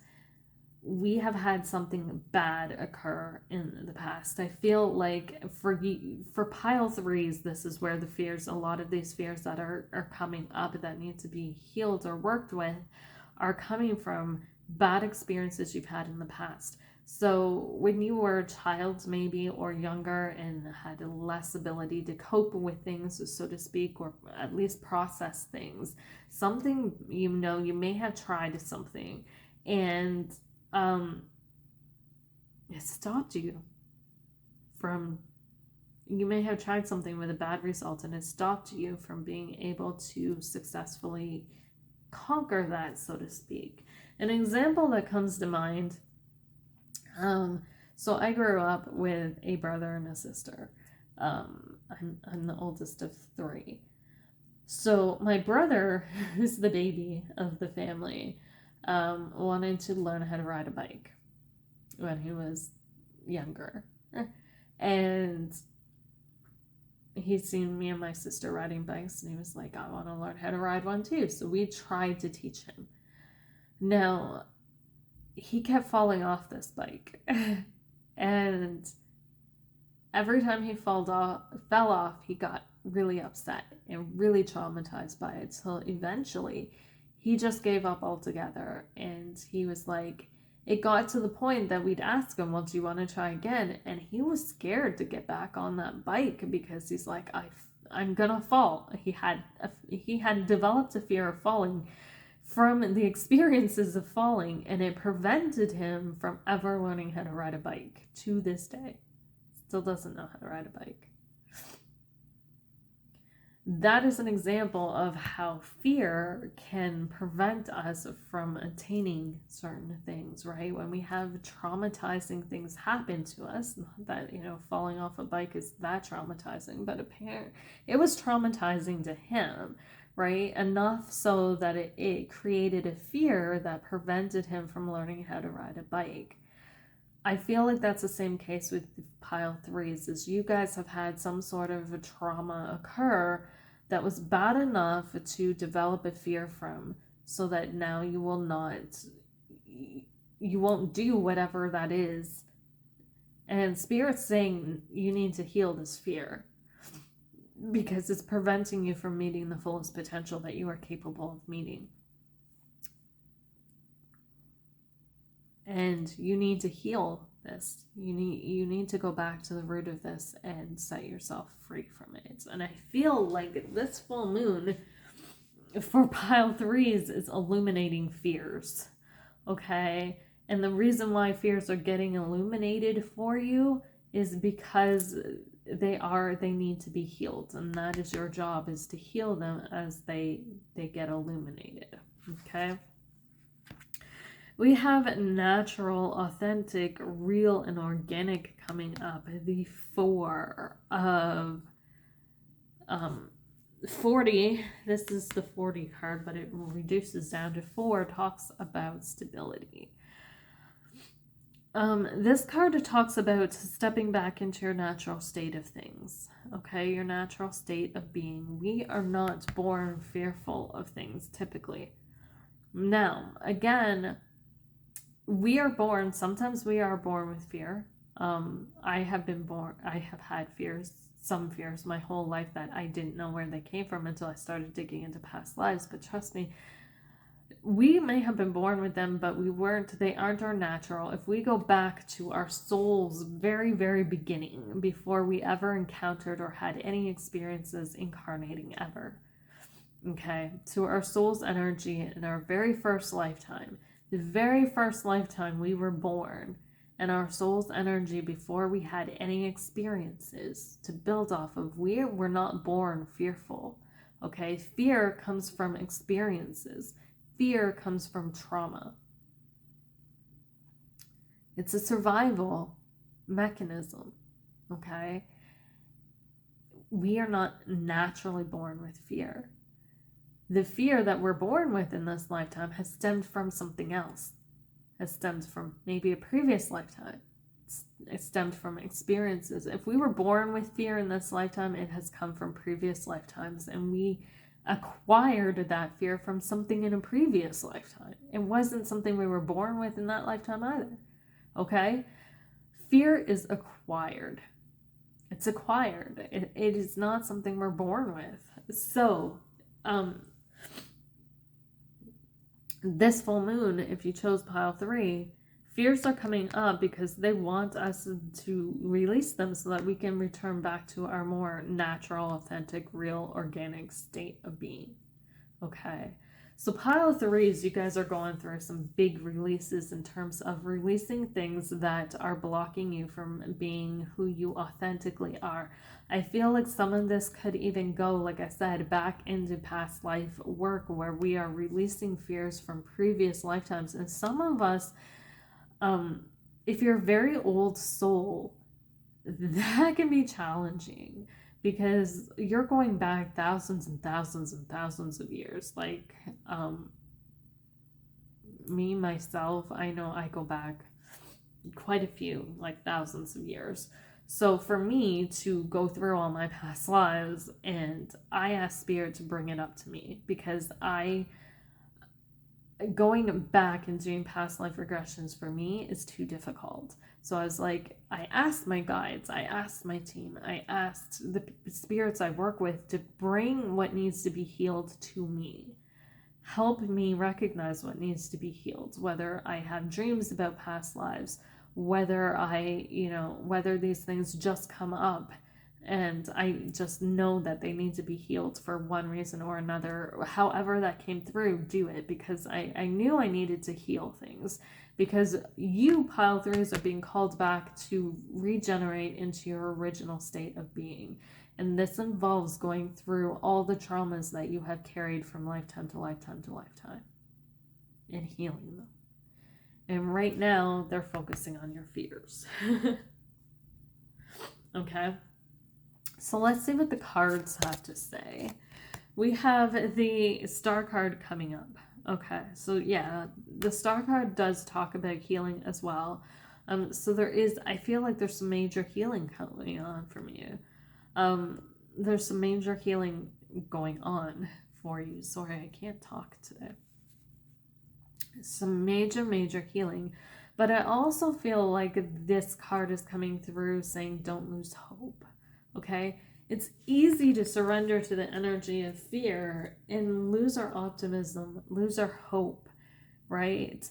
A: we have had something bad occur in the past. I feel like for pile threes, this is where a lot of these fears that are coming up that need to be healed or worked with are coming from bad experiences you've had in the past. So when you were a child maybe or younger and had less ability to cope with things, so to speak, or at least process things, something, you may have tried something and it stopped you from, you may have tried something with a bad result and it stopped you from being able to successfully conquer that, so to speak. An example that comes to mind, so I grew up with a brother and a sister. I'm the oldest of three. So my brother, who's the baby of the family, wanted to learn how to ride a bike when he was younger. And he'd seen me and my sister riding bikes and he was like, I want to learn how to ride one too. So we tried to teach him. Now, he kept falling off this bike. And every time he fell off, he got really upset and really traumatized by it. So eventually, he just gave up altogether. And he was like, it got to the point that we'd ask him, well, do you want to try again? And he was scared to get back on that bike because he's like, I'm gonna fall. He had developed a fear of falling from the experiences of falling, and it prevented him from ever learning how to ride a bike to this day. Still doesn't know how to ride a bike. That is an example of how fear can prevent us from attaining certain things, right? When we have traumatizing things happen to us, not that, falling off a bike is that traumatizing, but it was traumatizing to him, right? Enough so that it created a fear that prevented him from learning how to ride a bike. I feel like that's the same case with pile threes, is you guys have had some sort of a trauma occur that was bad enough to develop a fear from, so that now you won't do whatever that is. And Spirit's saying you need to heal this fear because it's preventing you from meeting the fullest potential that you are capable of meeting. And you need to heal this. You need to go back to the root of this and set yourself free from it. And I feel like this full moon for pile threes is illuminating fears. Okay? And the reason why fears are getting illuminated for you is because they need to be healed. And that is your job, is to heal them as they get illuminated. Okay? We have natural, authentic, real, and organic coming up. The 4 of 40. This is the 40 card, but it reduces down to 4. Talks about stability. This card talks about stepping back into your natural state of things. Okay, your natural state of being. We are not born fearful of things, typically. Now, again, sometimes we are born with fear. I have had some fears my whole life that I didn't know where they came from until I started digging into past lives. But trust me, we may have been born with them, but they aren't our natural. If we go back to our soul's very, very beginning, before we ever encountered or had any experiences incarnating ever, okay, to our soul's energy in our very first lifetime, the very first lifetime we were born, and our soul's energy before we had any experiences to build off of, we were not born fearful. Okay, fear comes from experiences. Fear comes from trauma. It's a survival mechanism. Okay, we are not naturally born with fear. The fear that we're born with in this lifetime has stemmed from something else, has stemmed from maybe a previous lifetime. It stemmed from experiences. If we were born with fear in this lifetime, it has come from previous lifetimes, and we acquired that fear from something in a previous lifetime. It wasn't something we were born with in that lifetime either. Okay? Fear is acquired. It's acquired. It is not something we're born with. So, this full moon, if you chose pile 3, fears are coming up because they want us to release them so that we can return back to our more natural, authentic, real, organic state of being. Okay. So pile 3s, you guys are going through some big releases in terms of releasing things that are blocking you from being who you authentically are. I feel like some of this could even go, like I said, back into past life work where we are releasing fears from previous lifetimes. And some of us, if you're a very old soul, that can be challenging because you're going back thousands and thousands and thousands of years. Like, me, myself, I know I go back quite a few, like thousands of years. So for me to go through all my past lives, and I ask Spirit to bring it up to me because going back and doing past life regressions for me is too difficult. So I was like, I asked my guides, I asked my team, I asked the spirits I work with to bring what needs to be healed to me. Help me recognize what needs to be healed, whether I have dreams about past lives, whether whether these things just come up and I just know that they need to be healed for one reason or another. However that came through, do it, because I knew I needed to heal things. Because you, pile 3s, are being called back to regenerate into your original state of being. And this involves going through all the traumas that you have carried from lifetime to lifetime to lifetime and healing them. And right now, they're focusing on your fears. Okay? So let's see what the cards have to say. We have the Star card coming up. Okay, so yeah, the Star card does talk about healing as well. So there is, I feel like there's some major healing coming on from you. There's some major healing going on for you. Sorry, I can't talk today. Some major healing. But I also feel like this card is coming through saying don't lose hope. Okay? It's easy to surrender to the energy of fear and lose our optimism, lose our hope, right?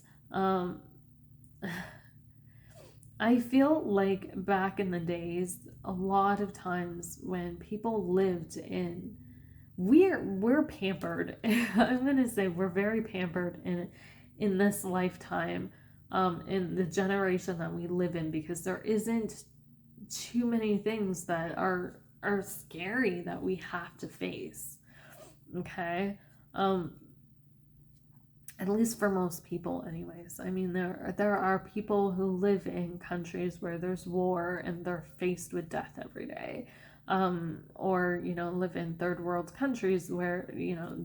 A: I feel like back in the days, a lot of times when people lived in, we're pampered. I'm gonna say we're very pampered in this lifetime, in the generation that we live in, because there isn't too many things that are scary that we have to face. Okay? At least for most people anyways. I mean, there are people who live in countries where there's war and they're faced with death every day. Or, live in third world countries where,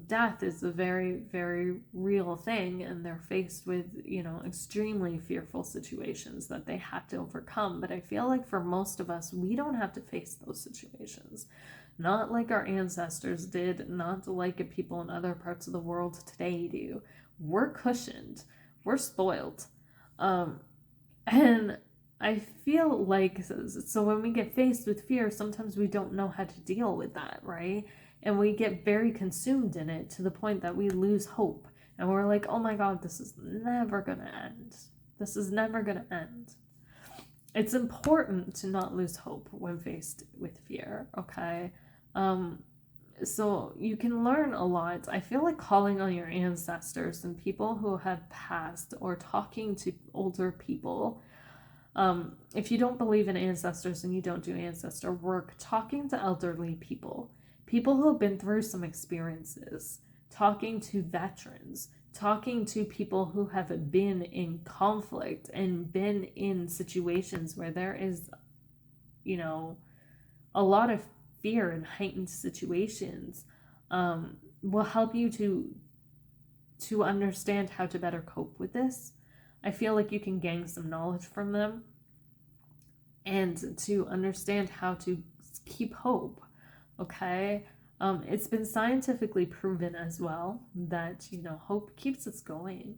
A: death is a very, very real thing, and they're faced with, extremely fearful situations that they have to overcome. But I feel like for most of us, we don't have to face those situations. Not like our ancestors did, not like people in other parts of the world today do. We're cushioned. We're spoiled. And I feel like, so when we get faced with fear, sometimes we don't know how to deal with that, right? And we get very consumed in it to the point that we lose hope. And we're like, oh my God, this is never going to end. This is never going to end. It's important to not lose hope when faced with fear, okay? So you can learn a lot. I feel like calling on your ancestors and people who have passed, or talking to older people. If you don't believe in ancestors and you don't do ancestor work, talking to elderly people who have been through some experiences, talking to veterans, talking to people who have been in conflict and been in situations where there is, a lot of fear in heightened situations will help you to understand how to better cope with this. I feel like you can gain some knowledge from them and to understand how to keep hope, okay? It's been scientifically proven as well that, you know, hope keeps us going,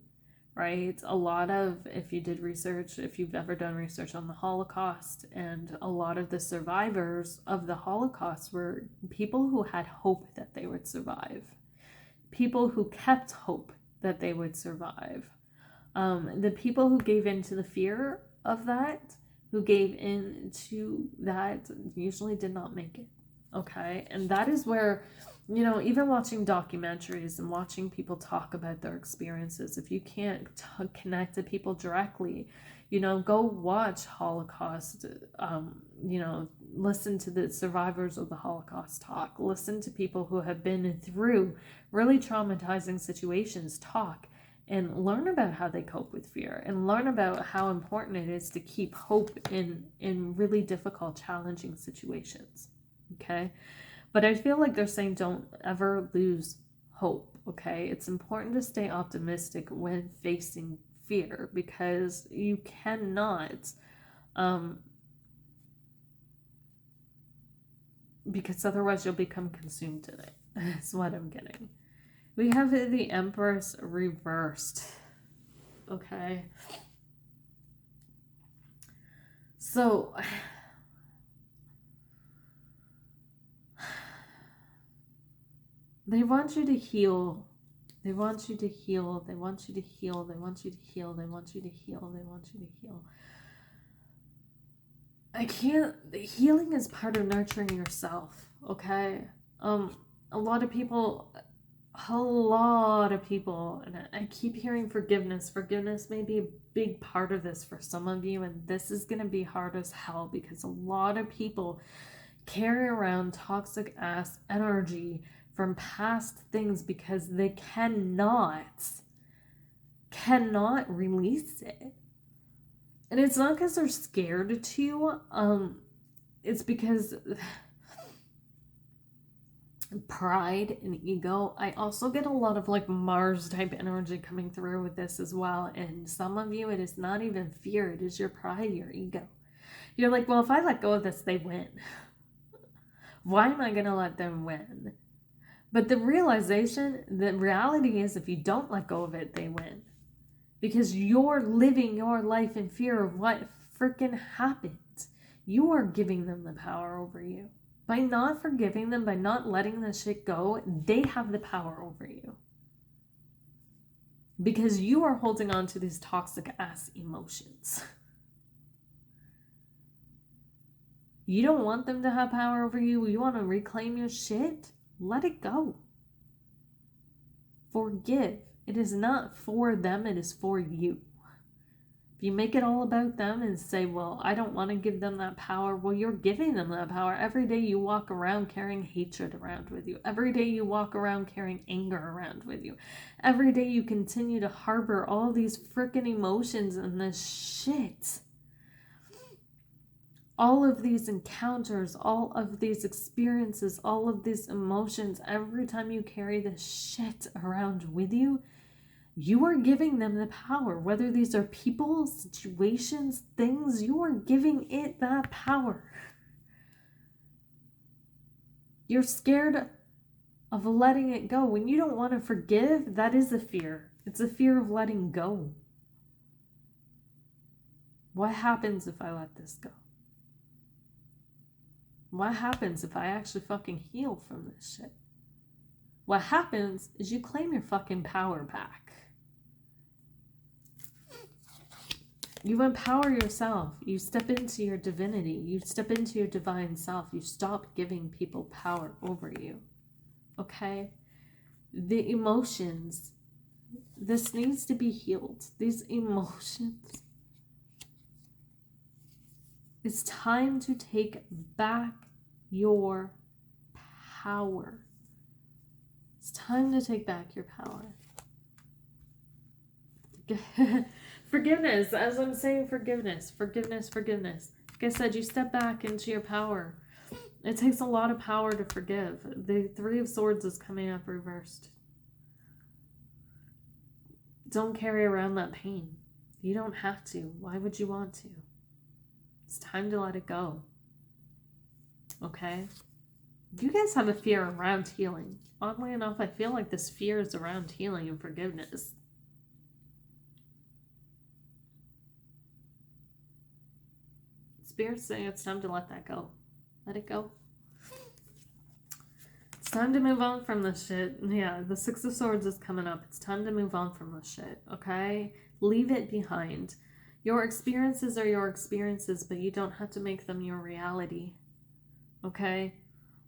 A: right? A lot of, if you did research, if you've ever done research on the Holocaust, and a lot of the survivors of the Holocaust were people who had hope that they would survive, people who kept hope that they would survive. The people who gave in to the fear of that, who gave in to that, usually did not make it. Okay, and that is where, you know, even watching documentaries and watching people talk about their experiences, if you can't connect to people directly, you know, go watch Holocaust, you know, listen to the survivors of the Holocaust talk, listen to people who have been through really traumatizing situations talk, and learn about how they cope with fear, and learn about how important it is to keep hope in really difficult, challenging situations. Okay, but I feel like they're saying don't ever lose hope. Okay, it's important to stay optimistic when facing fear, because you cannot because otherwise you'll become consumed in it. That's what I'm getting. We have the Empress reversed. Okay, so they want you to heal. They want you to heal. They want you to heal. They want you to heal. They want you to heal. They want you to heal. I can't. Healing is part of nurturing yourself. Okay. A lot of people, and I keep hearing forgiveness. Forgiveness may be a big part of this for some of you, and this is gonna be hard as hell because a lot of people carry around toxic ass energy from past things because they cannot release it. And it's not because they're scared to, it's because pride and ego. I also get a lot of like Mars type energy coming through with this as well. And some of you, it is not even fear, it is your pride, your ego. You're like, well, if I let go of this, they win. Why am I going to let them win? But the reality is, if you don't let go of it, they win. Because you're living your life in fear of what freaking happens. You are giving them the power over you. By not forgiving them, by not letting this shit go, they have the power over you. Because you are holding on to these toxic ass emotions. You don't want them to have power over you. You want to reclaim your shit? Let it go. Forgive. It is not for them, it is for you. If you make it all about them and say, well, I don't want to give them that power, well, you're giving them that power. Every day you walk around carrying hatred around with you. Every day you walk around carrying anger around with you. Every day you continue to harbor all these freaking emotions and this shit. All of these encounters, all of these experiences, all of these emotions, every time you carry this shit around with you, you are giving them the power. Whether these are people, situations, things, you are giving it that power. You're scared of letting it go. When you don't want to forgive, that is a fear. It's a fear of letting go. What happens if I let this go? What happens if I actually fucking heal from this shit? What happens is you claim your fucking power back. You empower yourself. You step into your divinity. You step into your divine self. You stop giving people power over you. Okay? The emotions, this needs to be healed. These emotions. It's time to take back your power. It's time to take back your power. Forgiveness, as I'm saying, forgiveness. Like I said, you step back into your power. It takes a lot of power to forgive. The Three of Swords is coming up reversed. Don't carry around that pain. You don't have to. Why would you want to? It's time to let it go. Okay? You guys have a fear around healing. Oddly enough, I feel like this fear is around healing and forgiveness. Spirit's saying it's time to let that go. Let it go. It's time to move on from this shit. Yeah, the Six of Swords is coming up. It's time to move on from this shit, okay? Leave it behind. Your experiences are your experiences, but you don't have to make them your reality, okay?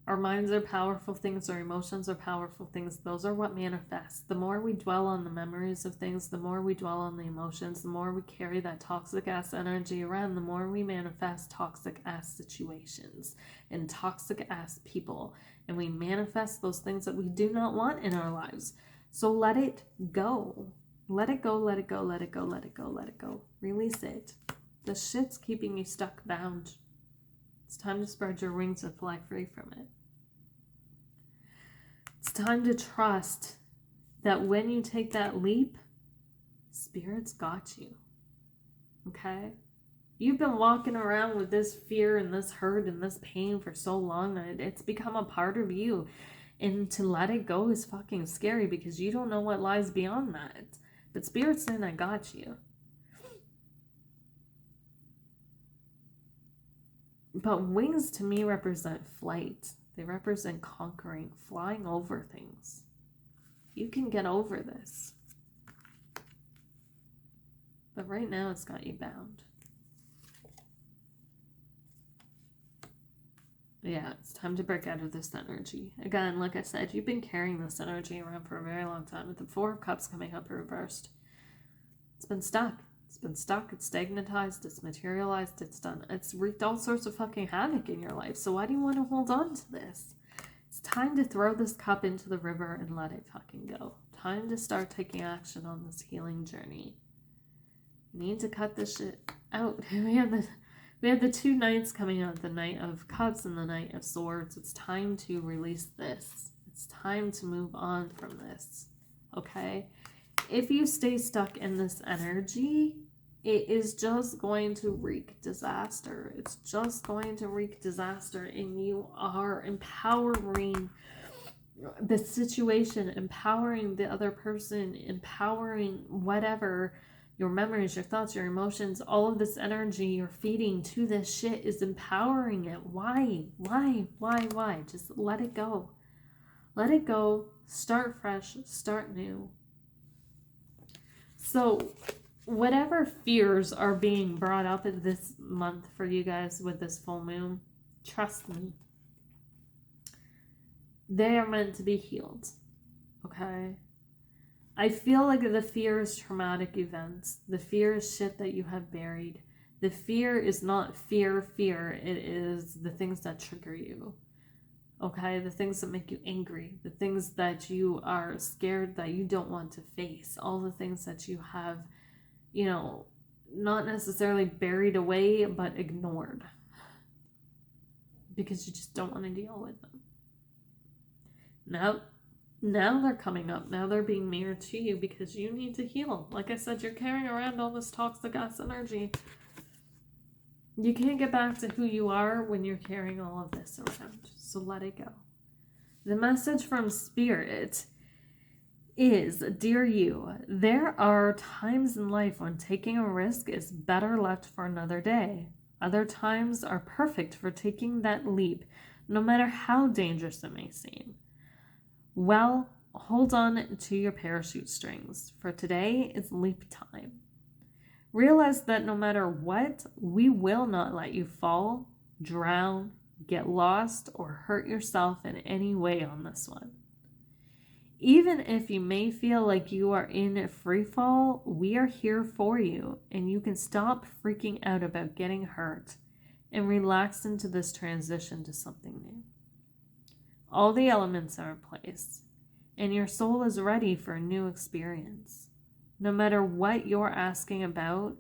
A: Our minds are powerful things. Our emotions are powerful things. Those are what manifest. The more we dwell on the memories of things, the more we dwell on the emotions, the more we carry that toxic ass energy around, the more we manifest toxic ass situations and toxic ass people. And we manifest those things that we do not want in our lives. So let it go. Let it go, let it go, let it go, let it go, let it go. Release it. The shit's keeping you stuck, bound. It's time to spread your wings and fly free from it. It's time to trust that when you take that leap, Spirit's got you. Okay? You've been walking around with this fear and this hurt and this pain for so long that it's become a part of you. And to let it go is fucking scary because you don't know what lies beyond that. But Spirit's saying, I got you. But wings to me represent flight. They represent conquering, flying over things. You can get over this. But right now it's got you bound. Yeah, it's time to break out of this energy. Again, like I said, you've been carrying this energy around for a very long time. With the Four of Cups coming up reversed. It's been stuck. It's been stuck, it's stagnatized, it's materialized, it's done. It's wreaked all sorts of fucking havoc in your life. So why do you want to hold on to this? It's time to throw this cup into the river and let it fucking go. Time to start taking action on this healing journey. You need to cut this shit out. We have the two knights coming out, the Knight of Cups and the Knight of Swords. It's time to release this. It's time to move on from this. Okay? If you stay stuck in this energy, it is just going to wreak disaster. It's just going to wreak disaster, and you are empowering the situation, empowering the other person, empowering whatever, your memories, your thoughts, your emotions, all of this energy you're feeding to this shit is empowering it. Why? Just let it go. Let it go. Start fresh. Start new. So whatever fears are being brought up in this month for you guys with this full moon, trust me, they are meant to be healed. Okay? I feel like the fear is traumatic events. The fear is shit that you have buried. The fear is not fear. It is the things that trigger you. Okay, the things that make you angry, the things that you are scared that you don't want to face, all the things that you have, you know, not necessarily buried away, but ignored because you just don't want to deal with them. Now they're coming up. Now they're being mirrored to you because you need to heal. Like I said, you're carrying around all this toxic ass energy. You can't get back to who you are when you're carrying all of this around. So let it go. The message from Spirit is, dear you, there are times in life when taking a risk is better left for another day. Other times are perfect for taking that leap, no matter how dangerous it may seem. Well, hold on to your parachute strings, for today is leap time. Realize that no matter what, we will not let you fall, drown, get lost, or hurt yourself in any way on this one. Even if you may feel like you are in free fall, we are here for you, and you can stop freaking out about getting hurt and relax into this transition to something new. All the elements are in place, and your soul is ready for a new experience. No matter what you're asking about,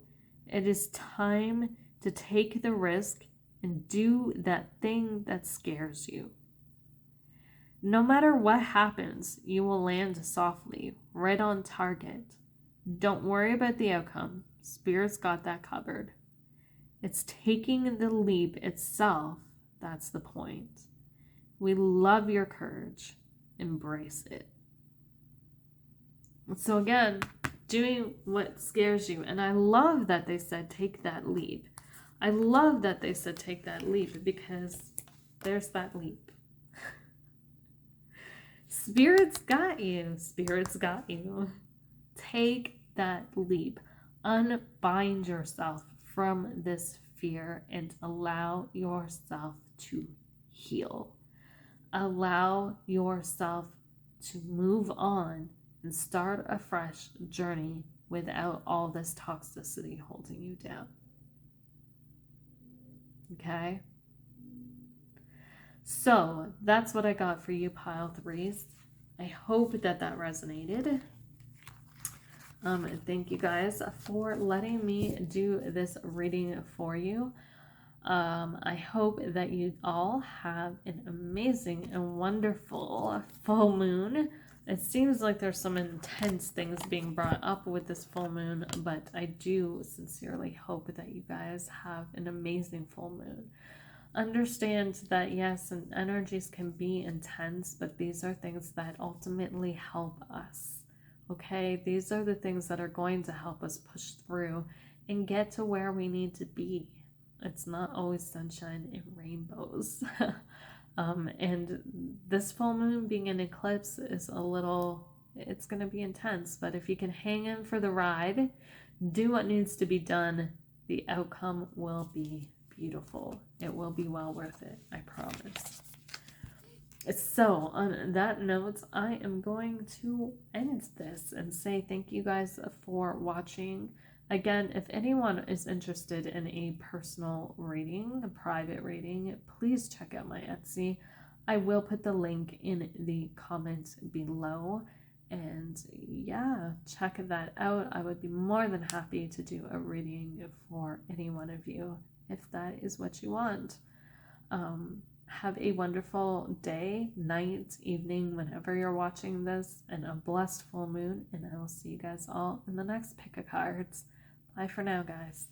A: it is time to take the risk and do that thing that scares you. No matter what happens, you will land softly, right on target. Don't worry about the outcome. Spirit's got that covered. It's taking the leap itself that's the point. We love your courage. Embrace it. So again, doing what scares you. And I love that they said take that leap. I love that they said take that leap because there's that leap. Spirit's got you. Spirit's got you. Take that leap. Unbind yourself from this fear and allow yourself to heal. Allow yourself to move on and start a fresh journey without all this toxicity holding you down. Okay? So that's what I got for you, pile threes. I hope that resonated. Thank you guys for letting me do this reading for you. I hope that you all have an amazing and wonderful full moon. It seems like there's some intense things being brought up with this full moon, but I do sincerely hope that you guys have an amazing full moon. Understand that yes, and energies can be intense, but these are things that ultimately help us. Okay, these are the things that are going to help us push through and get to where we need to be. It's not always sunshine and rainbows. And this full moon being an eclipse is it's going to be intense, but if you can hang in for the ride, do what needs to be done, the outcome will be beautiful. It will be well worth it, I promise. So on that note, I am going to end this and say thank you guys for watching. Again, if anyone is interested in a personal reading, a private reading, please check out my Etsy. I will put the link in the comments below. And yeah, check that out. I would be more than happy to do a reading for any one of you if that is what you want. Have a wonderful day, night, evening, whenever you're watching this, and a blessed full moon. And I will see you guys all in the next pick of cards. Bye for now, guys.